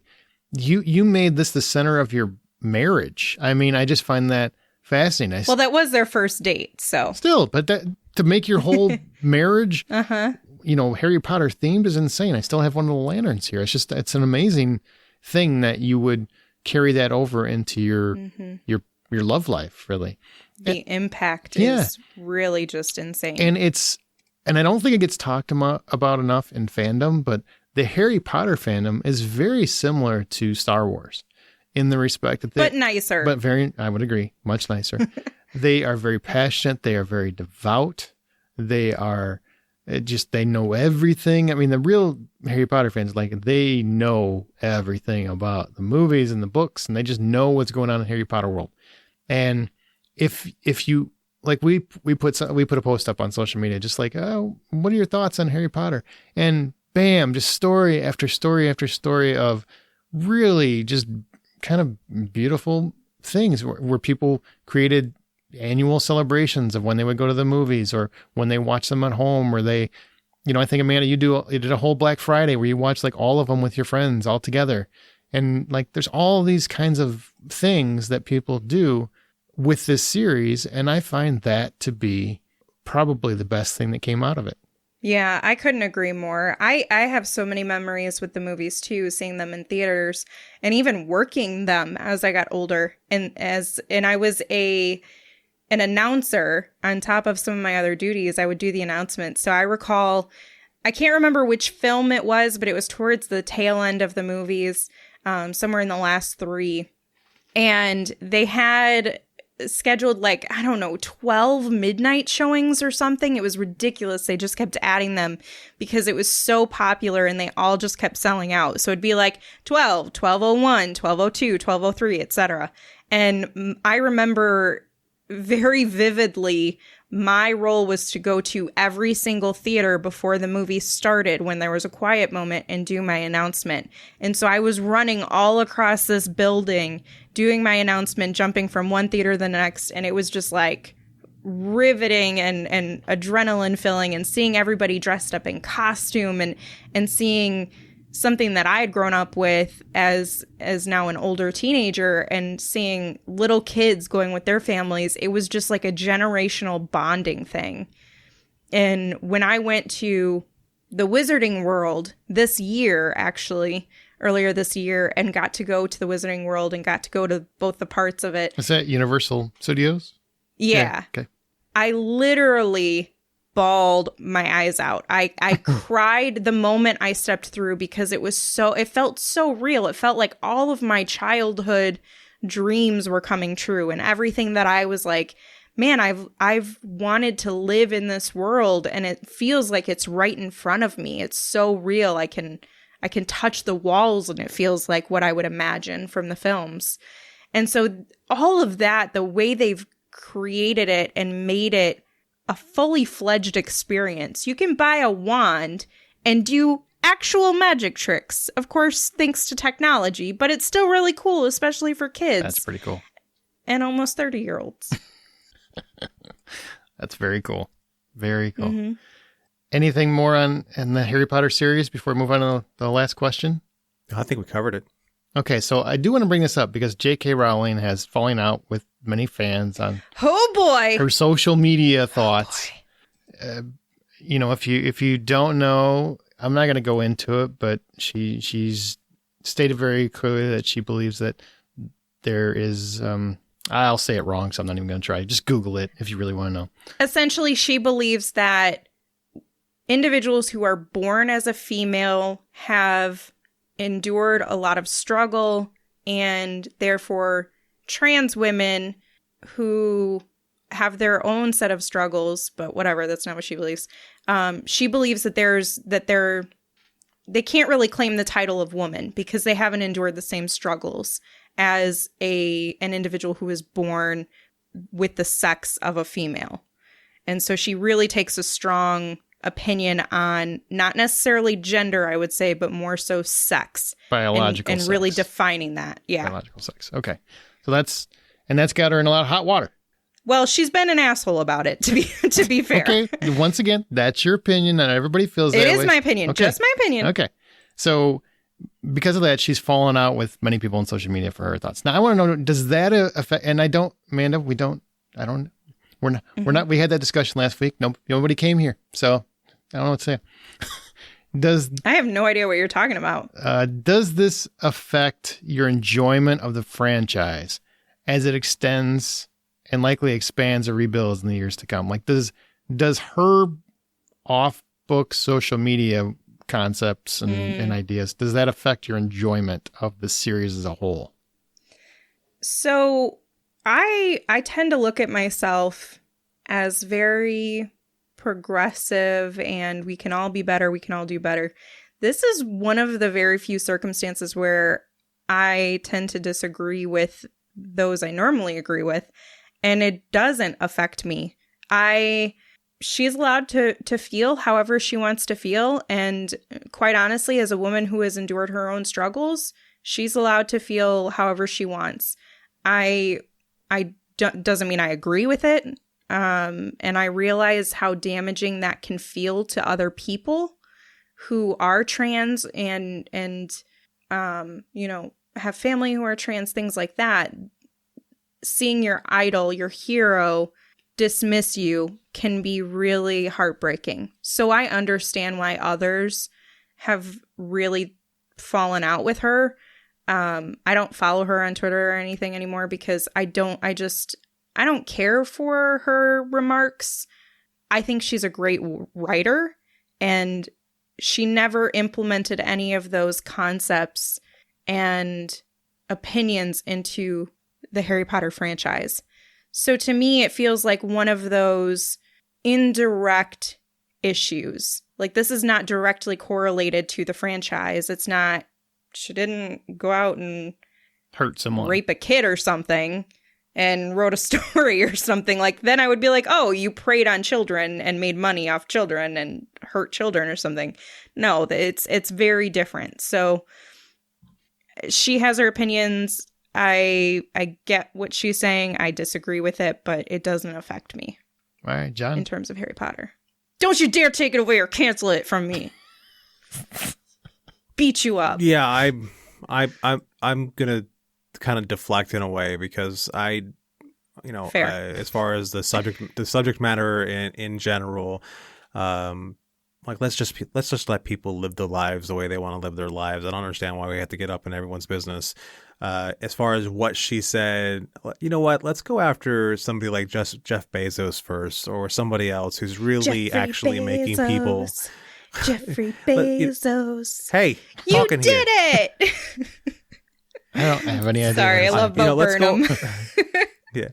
you made this the center of your marriage. I mean, I just find that fascinating. Well, that was their first date, so still, but that to make your whole marriage, you know, Harry Potter themed is insane. I still have one of the lanterns here. It's an amazing thing that you would carry that over into your love life, really. The impact is really just insane. And I don't think it gets talked about enough in fandom, but the Harry Potter fandom is very similar to Star Wars in the respect that but nicer. But I would agree, much nicer. They are very passionate. They are very devout. They are they know everything. I mean, the real Harry Potter fans, like, they know everything about the movies and the books, and they just know what's going on in Harry Potter world. And if you like, we put a post up on social media, just like, oh, what are your thoughts on Harry Potter? And bam, just story after story after story of really just kind of beautiful things where people created annual celebrations of when they would go to the movies or when they watch them at home, or they, you know, I think, Amanda, you did a whole Black Friday where you watched like all of them with your friends all together. And like, there's all these kinds of things that people do with this series, and I find that to be probably the best thing that came out of it. Yeah, I couldn't agree more. I have so many memories with the movies too, seeing them in theaters and even working them as I got older. And I was an announcer on top of some of my other duties. I would do the announcements. So I recall, I can't remember which film it was, but it was towards the tail end of the movies, somewhere in the last 3. And they had scheduled, like, I don't know, 12 midnight showings or something. It was ridiculous. They just kept adding them because it was so popular and they all just kept selling out. So it'd be like 12, 12:01, 12:02, 12:03, etc. And I remember very vividly, my role was to go to every single theater before the movie started when there was a quiet moment and do my announcement. And so I was running all across this building, doing my announcement, jumping from one theater to the next. And it was just like riveting and adrenaline filling, and seeing everybody dressed up in costume and seeing something that I had grown up with as now an older teenager, and seeing little kids going with their families, it was just like a generational bonding thing. And when I went to the Wizarding World this year, actually, earlier this year, and got to go to the Wizarding World and got to go to both the parts of it. Is that Universal Studios? Yeah. Okay. I literally bawled my eyes out. I cried the moment I stepped through because it felt so real. It felt like all of my childhood dreams were coming true, and everything that I was like, man, I've wanted to live in this world, and it feels like it's right in front of me. It's so real. I can touch the walls, and it feels like what I would imagine from the films. And so all of that, the way they've created it and made it a fully fledged experience. You can buy a wand and do actual magic tricks, of course, thanks to technology, but it's still really cool, especially for kids. That's pretty cool. And almost 30-year-olds. That's very cool. Very cool. Mm-hmm. Anything more in the Harry Potter series before we move on to the last question? I think we covered it. Okay, so I do want to bring this up because J.K. Rowling has fallen out with many fans on Oh boy! her social media thoughts. If you don't know, I'm not going to go into it, but she's stated very clearly that she believes that there is. I'll say it wrong, so I'm not even going to try. Just Google it if you really want to know. Essentially, she believes that individuals who are born as a female have endured a lot of struggle, and therefore trans women who have their own set of struggles, but whatever, that's not what she believes. She believes that they can't really claim the title of woman because they haven't endured the same struggles as an individual who is born with the sex of a female. And so she really takes a strong opinion on not necessarily gender, I would say, but more so sex. Biological and sex. really defining that. Yeah. Biological sex. Okay. So that's got her in a lot of hot water. Well, she's been an asshole about it, to be fair. Okay. Once again, that's your opinion. Not everybody feels that way. It is my opinion. Okay. Just my opinion. Okay. So because of that, she's fallen out with many people on social media for her thoughts. Now, I want to know, does that affect, and I don't, Amanda, we had that discussion last week. Nobody came here. So I don't know what to say. I have no idea what you're talking about. Does this affect your enjoyment of the franchise as it extends and likely expands or rebuilds in the years to come? Like, does her off-book social media concepts and ideas, does that affect your enjoyment of the series as a whole? So I tend to look at myself as very progressive, and we can all be better, we can all do better. This is one of the very few circumstances where I tend to disagree with those I normally agree with, and it doesn't affect me. She's allowed to feel however she wants to feel, and quite honestly, as a woman who has endured her own struggles, she's allowed to feel however she wants. Doesn't mean I agree with it. And I realize how damaging that can feel to other people who are trans and have family who are trans, things like that. Seeing your idol, your hero, dismiss you can be really heartbreaking. So I understand why others have really fallen out with her. I don't follow her on Twitter or anything anymore because I don't care for her remarks. I think she's a great writer, and she never implemented any of those concepts and opinions into the Harry Potter franchise. So to me, it feels like one of those indirect issues. Like, this is not directly correlated to the franchise. It's not, she didn't go out and hurt someone, rape a kid or something and wrote a story or something. Like, then I would be like, oh, you preyed on children and made money off children and hurt children or something. No, it's very different. So she has her opinions. I get what she's saying. I disagree with it, but it doesn't affect me. All right, John. In terms of Harry Potter. Don't you dare take it away or cancel it from me. beat you up. Yeah, I'm gonna kind of deflect in a way because as far as the subject matter in general, like let's just let people live their lives the way they want to live their lives. I don't understand why we have to get up in everyone's business. As far as what she said, you know what? Let's go after somebody like Jeff Bezos first, or somebody else who's really making people. Jeffrey Bezos. Hey, you did here. it. I don't have any idea. Sorry, I love Bo Burnham. Yeah.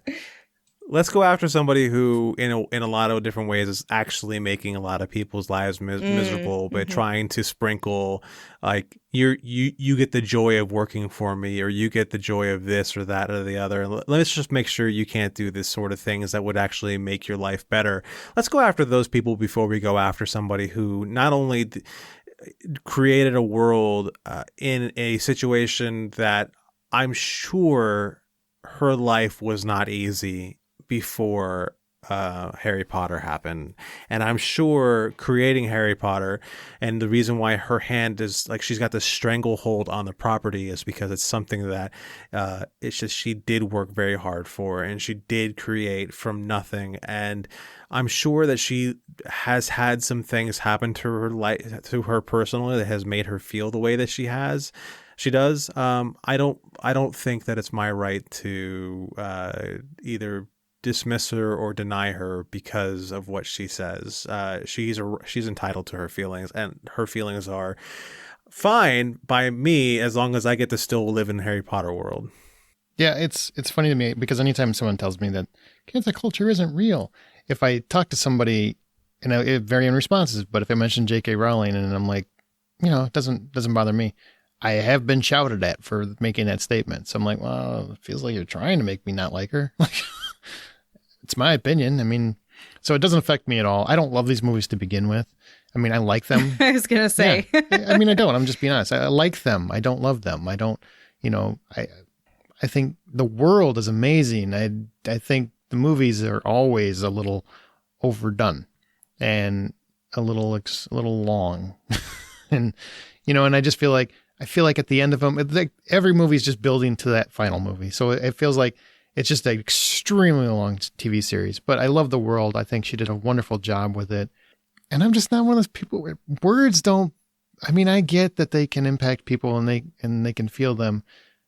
Let's go after somebody who, in a lot of different ways, is actually making a lot of people's lives miserable, but trying to sprinkle, like, you get the joy of working for me, or you get the joy of this or that or the other. Let's just make sure you can't do this sort of things that would actually make your life better. Let's go after those people before we go after somebody who not only created a world in a situation that I'm sure her life was not easy before Harry Potter happened. And I'm sure creating Harry Potter, and the reason why her hand is like she's got this stranglehold on the property, is because it's something that it's just she did work very hard for, and she did create from nothing. And I'm sure that she has had some things happen to her life, to her personally, that has made her feel the way that she does. I don't think that it's my right to either dismiss her or deny her because of what she says. She's entitled to her feelings, and her feelings are fine by me as long as I get to still live in Harry Potter world. Yeah, it's funny to me because anytime someone tells me that cancel culture isn't real, if I talk to somebody, very unresponsive, but if I mention J.K. Rowling and I'm like, it doesn't bother me. I have been shouted at for making that statement. So I'm like, well, it feels like you're trying to make me not like her. Like, it's my opinion. I mean, so it doesn't affect me at all. I don't love these movies to begin with. I mean, I like them. I was going to say. Yeah. I mean, I don't. I'm just being honest. I like them. I don't love them. I don't, I think the world is amazing. I think the movies are always a little overdone and a little long. And, and I just feel like at the end of them, like every movie is just building to that final movie. So it feels like it's just an extremely long TV series. But I love the world. I think she did a wonderful job with it. And I'm just not one of those people where words don't. I mean, I get that they can impact people and they can feel them.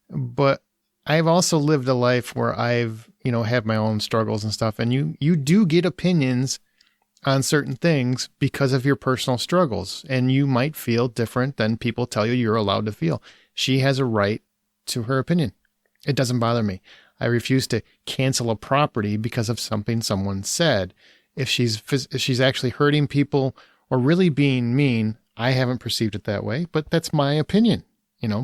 But I've also lived a life where I've, had my own struggles and stuff. And you do get opinions on certain things because of your personal struggles, and you might feel different than people tell you you're allowed to feel. She has a right to her opinion. It doesn't bother me. I refuse to cancel a property because of something someone said. If she's actually hurting people or really being mean, I haven't perceived it that way, but that's my opinion,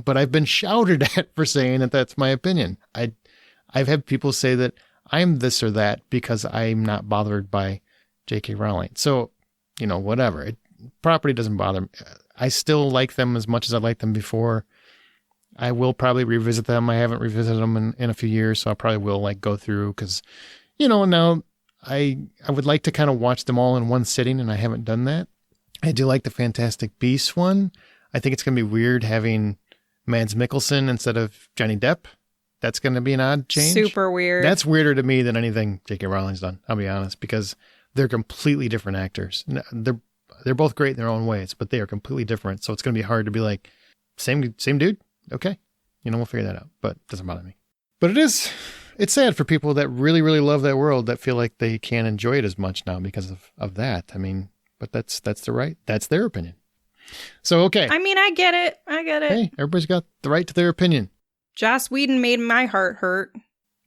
but I've been shouted at for saying that that's my opinion. I've had people say that I'm this or that because I'm not bothered by J.K. Rowling. So, whatever. Property doesn't bother me. I still like them as much as I liked them before. I will probably revisit them. I haven't revisited them in a few years, so I probably will go through because, now I would like to kind of watch them all in one sitting, and I haven't done that. I do like the Fantastic Beasts one. I think it's going to be weird having Mads Mikkelsen instead of Johnny Depp. That's going to be an odd change. Super weird. That's weirder to me than anything J.K. Rowling's done, I'll be honest, because they're completely different actors. They're both great in their own ways, but they are completely different. So it's going to be hard to be like, same dude? Okay. We'll figure that out, but it doesn't bother me. But it's sad for people that really, really love that world that feel like they can't enjoy it as much now because of that. I mean, but that's their opinion. So, okay. I mean, I get it. Hey, everybody's got the right to their opinion. Joss Whedon made my heart hurt.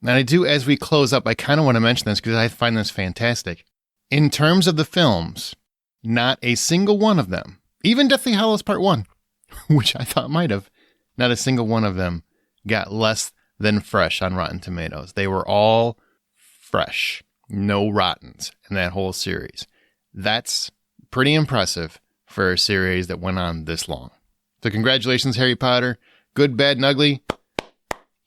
And I do, as we close up, I kind of want to mention this because I find this fantastic. In terms of the films, not a single one of them, even Deathly Hallows Part 1, which I thought might have, not a single one of them got less than fresh on Rotten Tomatoes. They were all fresh, no rottens in that whole series. That's pretty impressive for a series that went on this long. So congratulations, Harry Potter. Good, bad, and ugly.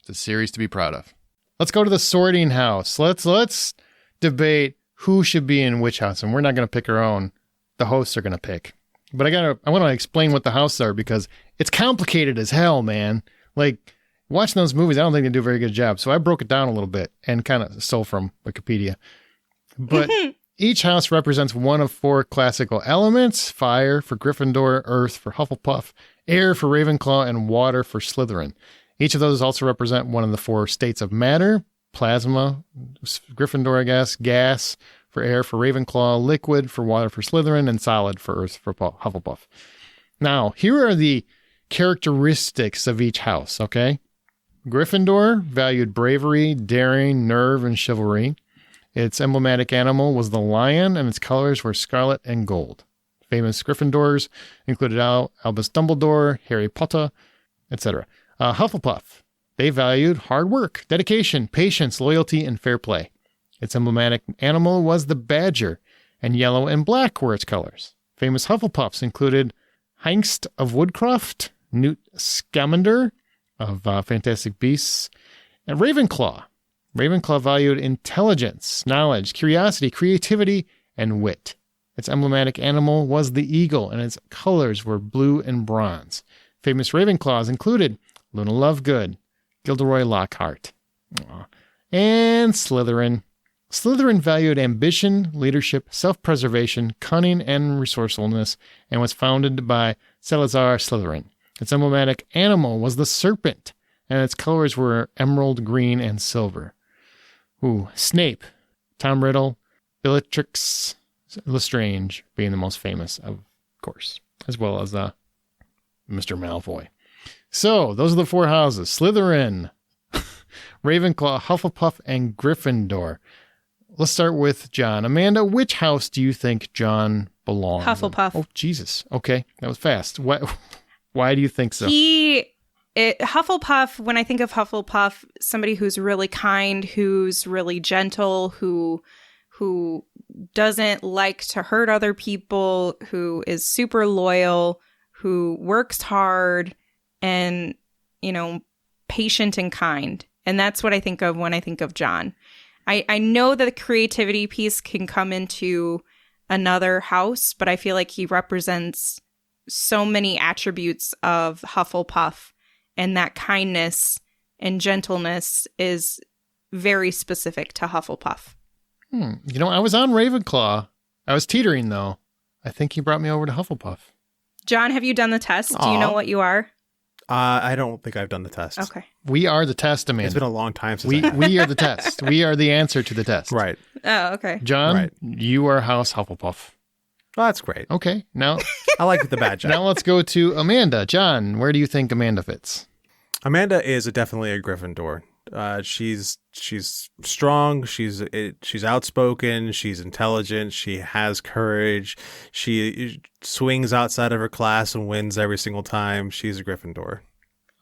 It's a series to be proud of. Let's go to the sorting house. Let's debate who should be in which house. And we're not going to pick our own. The hosts are going to pick But I want to explain what the houses are because it's complicated as hell, man. Like, watching those movies, I don't think they do a very good job. So I broke it down a little bit and kind of stole from Wikipedia. But each house represents one of 4 classical elements: fire for Gryffindor, earth for Hufflepuff, air for Ravenclaw, and water for Slytherin. Each of those also represent one of the 4 states of matter: plasma, Gryffindor, I guess, gas for air for Ravenclaw, liquid for water for Slytherin, and solid for earth for Hufflepuff. Now, here are the characteristics of each house, okay? Gryffindor valued bravery, daring, nerve, and chivalry. Its emblematic animal was the lion, and its colors were scarlet and gold. Famous Gryffindors included Albus Dumbledore, Harry Potter, etc. Hufflepuff. They valued hard work, dedication, patience, loyalty, and fair play. Its emblematic animal was the badger, and yellow and black were its colors. Famous Hufflepuffs included Hengst of Woodcroft, Newt Scamander of Fantastic Beasts, and Ravenclaw. Ravenclaw valued intelligence, knowledge, curiosity, creativity, and wit. Its emblematic animal was the eagle, and its colors were blue and bronze. Famous Ravenclaws included Luna Lovegood, Gilderoy Lockhart, and Slytherin. Slytherin valued ambition, leadership, self-preservation, cunning, and resourcefulness, and was founded by Salazar Slytherin. Its emblematic animal was the serpent, and its colors were emerald green and silver. Snape, Tom Riddle, Bellatrix Lestrange being the most famous, of course, as well as Mr. Malfoy. So, those are the 4 houses: Slytherin, Ravenclaw, Hufflepuff, and Gryffindor. Let's start with John. Amanda, which house do you think John belongs Hufflepuff. in? Oh, Jesus. Okay, that was fast. Why do you think so? Hufflepuff, when I think of Hufflepuff, somebody who's really kind, who's really gentle, who doesn't like to hurt other people, who is super loyal, who works hard, and, patient and kind. And that's what I think of when I think of John. I know that the creativity piece can come into another house, but I feel like he represents so many attributes of Hufflepuff, and that kindness and gentleness is very specific to Hufflepuff. I was on Ravenclaw. I was teetering, though. I think he brought me over to Hufflepuff. John, have you done the test? Do you know what you are? I don't think I've done the test. Okay. We are the test, Amanda. It's been a long time since I have. We are the test. We are the answer to the test. Right. Oh, okay. John, you are House Hufflepuff. Well, that's great. Okay. Now, I like the badge. Now let's go to Amanda. John, where do you think Amanda fits? Amanda is definitely a Gryffindor. She's strong. She's outspoken. She's intelligent. She has courage. She swings outside of her class and wins every single time. She's a Gryffindor.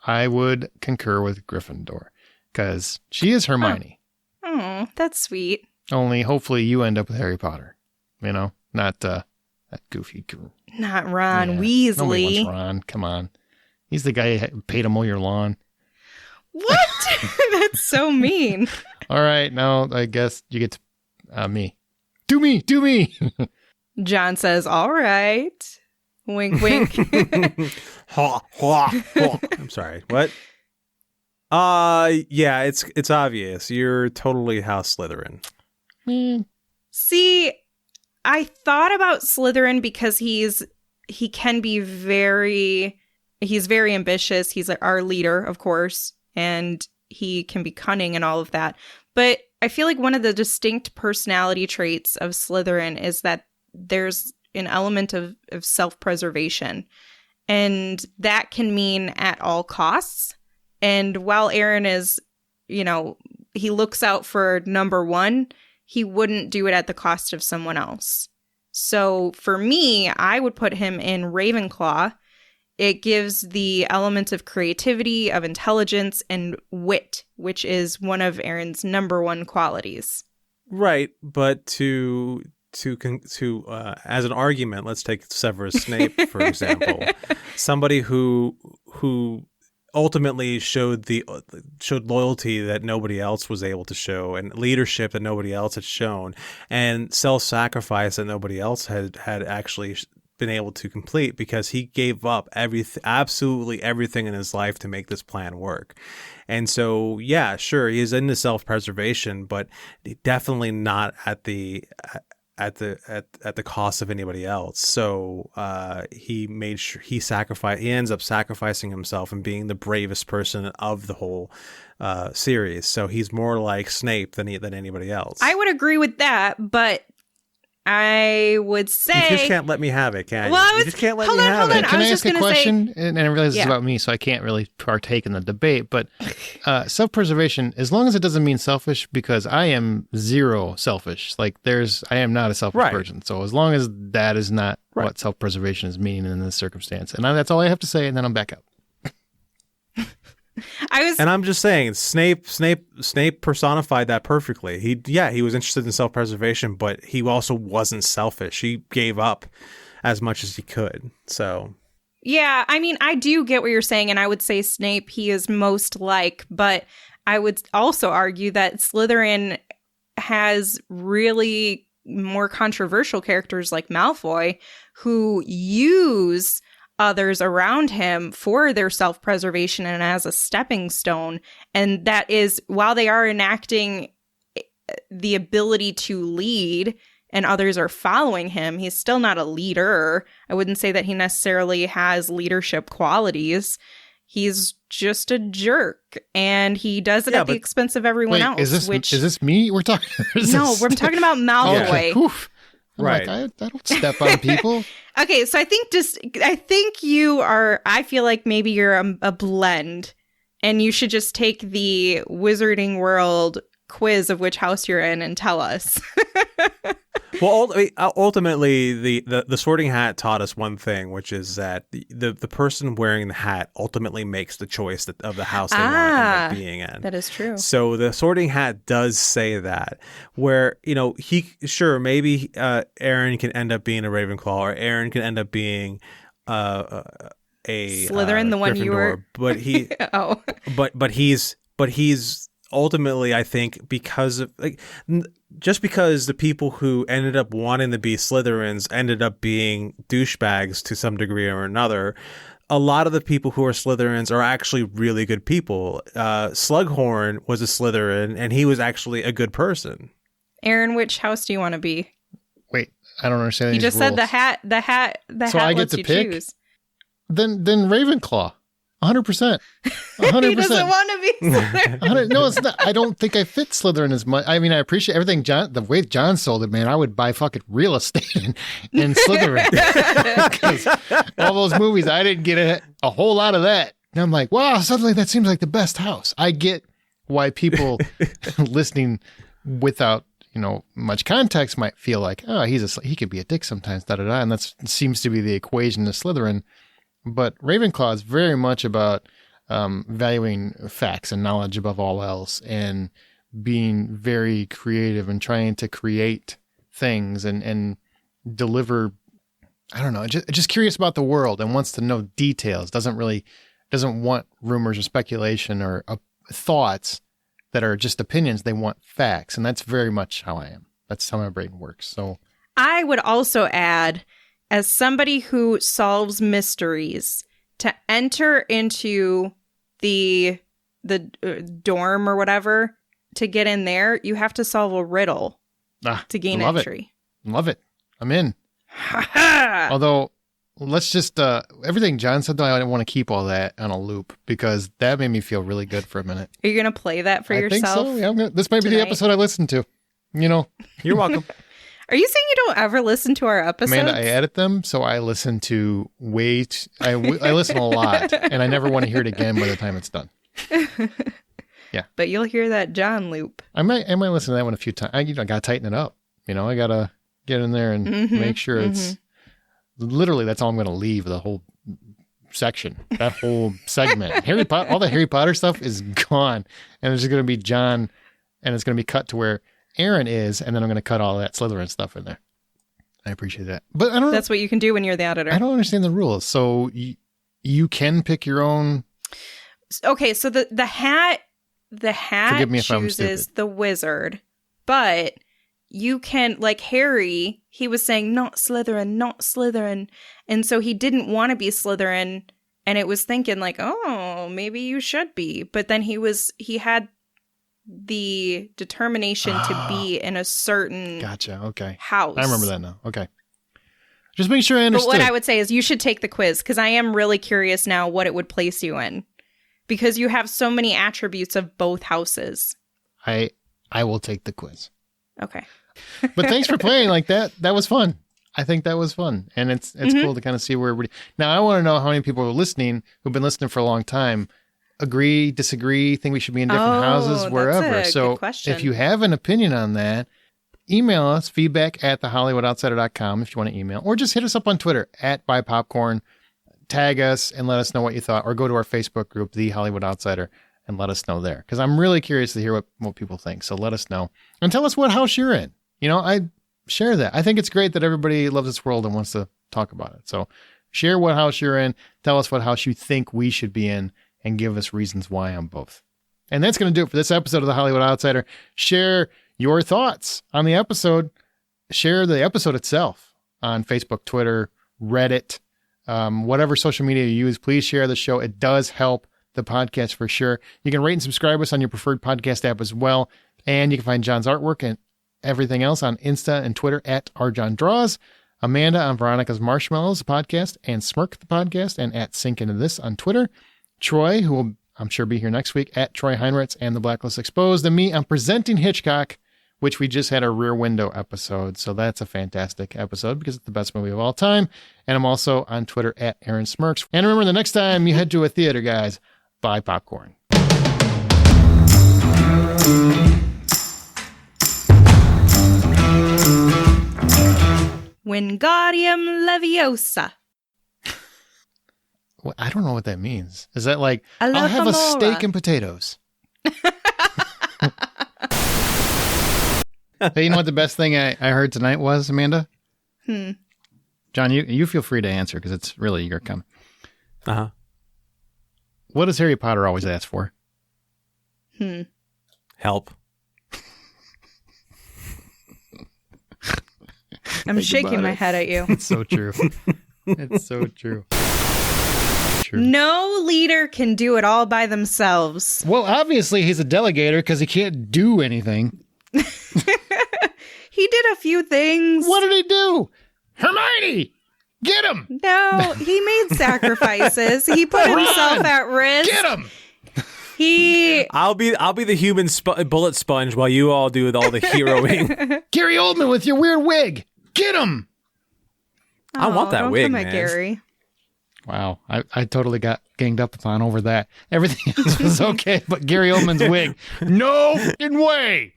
I would concur with Gryffindor because she is Hermione. Oh, that's sweet. Only hopefully you end up with Harry Potter. Not that goofy. Not Ron Weasley. Nobody wants Ron. Come on. He's the guy who paid to mow your lawn. What? That's so mean. All right. Now I guess you get to me. Do me. John says, all right. Wink, wink. I'm sorry. What? Yeah, it's obvious. You're totally House Slytherin. See, I thought about Slytherin because he's very ambitious. He's our leader, of course, and he can be cunning and all of that. But I feel like one of the distinct personality traits of Slytherin is that there's an element of self-preservation. And that can mean at all costs. And while Aaron is, he looks out for number one, he wouldn't do it at the cost of someone else. So for me, I would put him in Ravenclaw. It gives the element of creativity, of intelligence, and wit, which is one of Aaron's number one qualities. Right, but to as an argument, let's take Severus Snape for example, somebody who ultimately showed loyalty that nobody else was able to show, and leadership that nobody else had shown, and self-sacrifice that nobody else had actually been able to complete because he gave up absolutely everything in his life to make this plan work. And so, yeah, sure, he is into self-preservation, but definitely not at the cost of anybody else. So he made sure he ends up sacrificing himself and being the bravest person of the whole series. So he's more like Snape than anybody else. I would agree with that, but I would say you just can't let me have it, can you? Well, You just can't let me have it. Can I ask a question? And I realize Yeah. it's about me, so I can't really partake in the debate. But self-preservation, as long as it doesn't mean selfish, because I am zero selfish. Like I am not a selfish Right. person. So as long as that is not Right. what self-preservation is meaning in this circumstance, and that's all I have to say, and then I'm back out. And I'm just saying, Snape personified that perfectly. He was interested in self-preservation, but he also wasn't selfish. He gave up as much as he could. So, yeah, I mean, I do get what you're saying, and I would say Snape he is most like, but I would also argue that Slytherin has really more controversial characters like Malfoy who use others around him for their self-preservation and as a stepping stone. And that is, while they are enacting the ability to lead and others are following him, he's still not a leader. I wouldn't say that he necessarily has leadership qualities. He's just a jerk, and he does it at the expense of everyone else. Is this me we're talking? No, we're talking about Malfoy. Okay. I'm Right. like, I don't step on people. Okay, so I feel like maybe you're a blend, and you should just take the Wizarding World quiz of which house you're in and tell us. well, ultimately, the Sorting Hat taught us one thing, which is that the person wearing the hat ultimately makes the choice of the house they want to end up being in. That is true. So the Sorting Hat does say that, where, maybe Aaron can end up being a Ravenclaw, or Aaron can end up being a Slytherin, the one you were. But he, oh, but he's ultimately, I think, because of just because the people who ended up wanting to be Slytherins ended up being douchebags to some degree or another, a lot of the people who are Slytherins are actually really good people. Slughorn was a Slytherin, and he was actually a good person. Aaron, which house do you want to be? Wait, I don't understand. You just rules. said the hat. So I get lets to you pick? choose. Then Ravenclaw. 100%. 100%. He doesn't want to be Slytherin. No, it's not. I don't think I fit Slytherin as much. I mean, I appreciate everything the way John sold it, man. I would buy fucking real estate in Slytherin. Because all those movies, I didn't get a whole lot of that. And I'm like, wow, suddenly that seems like the best house. I get why people listening without, much context might feel like, oh, he could be a dick sometimes, da-da-da. And that seems to be the equation to Slytherin. But Ravenclaw is very much about valuing facts and knowledge above all else, and being very creative and trying to create things and deliver. I don't know, just curious about the world and wants to know details. Doesn't want rumors or speculation or thoughts that are just opinions. They want facts, and that's very much how I am. That's how my brain works. So I would also add, as somebody who solves mysteries, to enter into the dorm or whatever, to get in there, you have to solve a riddle to gain entry. Love it. I'm in. Although, let's just, everything John said, though, I don't want to keep all that on a loop, because that made me feel really good for a minute. Are you going to play that for yourself? I think so. Yeah, this might be the episode I listen to. You're welcome. Are you saying you don't ever listen to our episodes? Amanda, I edit them, so I listen to I listen a lot, and I never want to hear it again by the time it's done. Yeah. But you'll hear that John loop. I might listen to that one a few times. I got to tighten it up. I got to get in there and make sure it's literally, that's all I'm going to leave, the whole section, that whole segment. Harry Potter, all the Harry Potter stuff is gone, and it's just going to be John, and it's going to be cut to where Aaron is, and then I'm going to cut all that Slytherin stuff in there. I appreciate that. But I don't. That's what you can do when you're the editor. I don't understand the rules. So you can pick your own. Okay, so the hat Forgive me if I'm chooses stupid. the wizard, but you can, like Harry, he was saying, not Slytherin, not Slytherin. And so he didn't want to be Slytherin. And it was thinking like, oh, maybe you should be. But then he had the determination to be in a certain Gotcha. Okay. house. I remember that now. Okay. Just make sure I understood. But what I would say is you should take the quiz, because I am really curious now what it would place you in. Because you have so many attributes of both houses. I will take the quiz. Okay. But thanks for playing like that. That was fun. I think that was fun. And it's cool to kind of see where everybody... Now, I want to know how many people are listening who've been listening for a long time. Agree, disagree, think we should be in different houses, wherever. That's a So good question. if you have an opinion on that, email us, feedback@thehollywoodoutsiders.com if you want to email. Or just hit us up on Twitter, @BuyPopcorn. Tag us and let us know what you thought. Or go to our Facebook group, The Hollywood Outsider, and let us know there. Because I'm really curious to hear what people think. So let us know. And tell us what house you're in. I share that. I think it's great that everybody loves this world and wants to talk about it. So share what house you're in. Tell us what house you think we should be in and give us reasons why on both. And that's going to do it for this episode of The Hollywood Outsider. Share your thoughts on the episode. Share the episode itself on Facebook, Twitter, Reddit, whatever social media you use. Please share the show. It does help the podcast for sure. You can rate and subscribe us on your preferred podcast app as well. And you can find John's artwork and everything else on Insta and Twitter @RJohnDraws. Amanda on Veronica's Marshmallows, the podcast, and Smirk, the podcast, and @SinkIntoThis on Twitter. Troy, who will, I'm sure, be here next week, @TroyHeinritz and the Blacklist Exposed. And me, I'm Presenting Hitchcock, which we just had a Rear Window episode. So that's a fantastic episode because it's the best movie of all time. And I'm also on Twitter @AaronSmirks. And remember, the next time you head to a theater, guys, buy popcorn. Wingardium Leviosa. Well, I don't know what that means. Is that like, Aloha I'll have a Mora. steak and potatoes? Hey, you know what the best thing I heard tonight was, Amanda? John, you feel free to answer because it's really your comment. Uh-huh. What does Harry Potter always ask for? Help. I'm shaking my head at you. It's so true. It's so true. No leader can do it all by themselves. Well, obviously he's a delegator because he can't do anything. He did a few things. What did he do? Hermione, get him! No, he made sacrifices. He put himself at risk. Get him! I'll be the human bullet sponge while you all do all the heroing. Gary Oldman with your weird wig. Get him! I want that don't wig, come at man. Gary. Wow, I totally got ganged up on over that. Everything else was okay, but Gary Oldman's wig, no fucking way!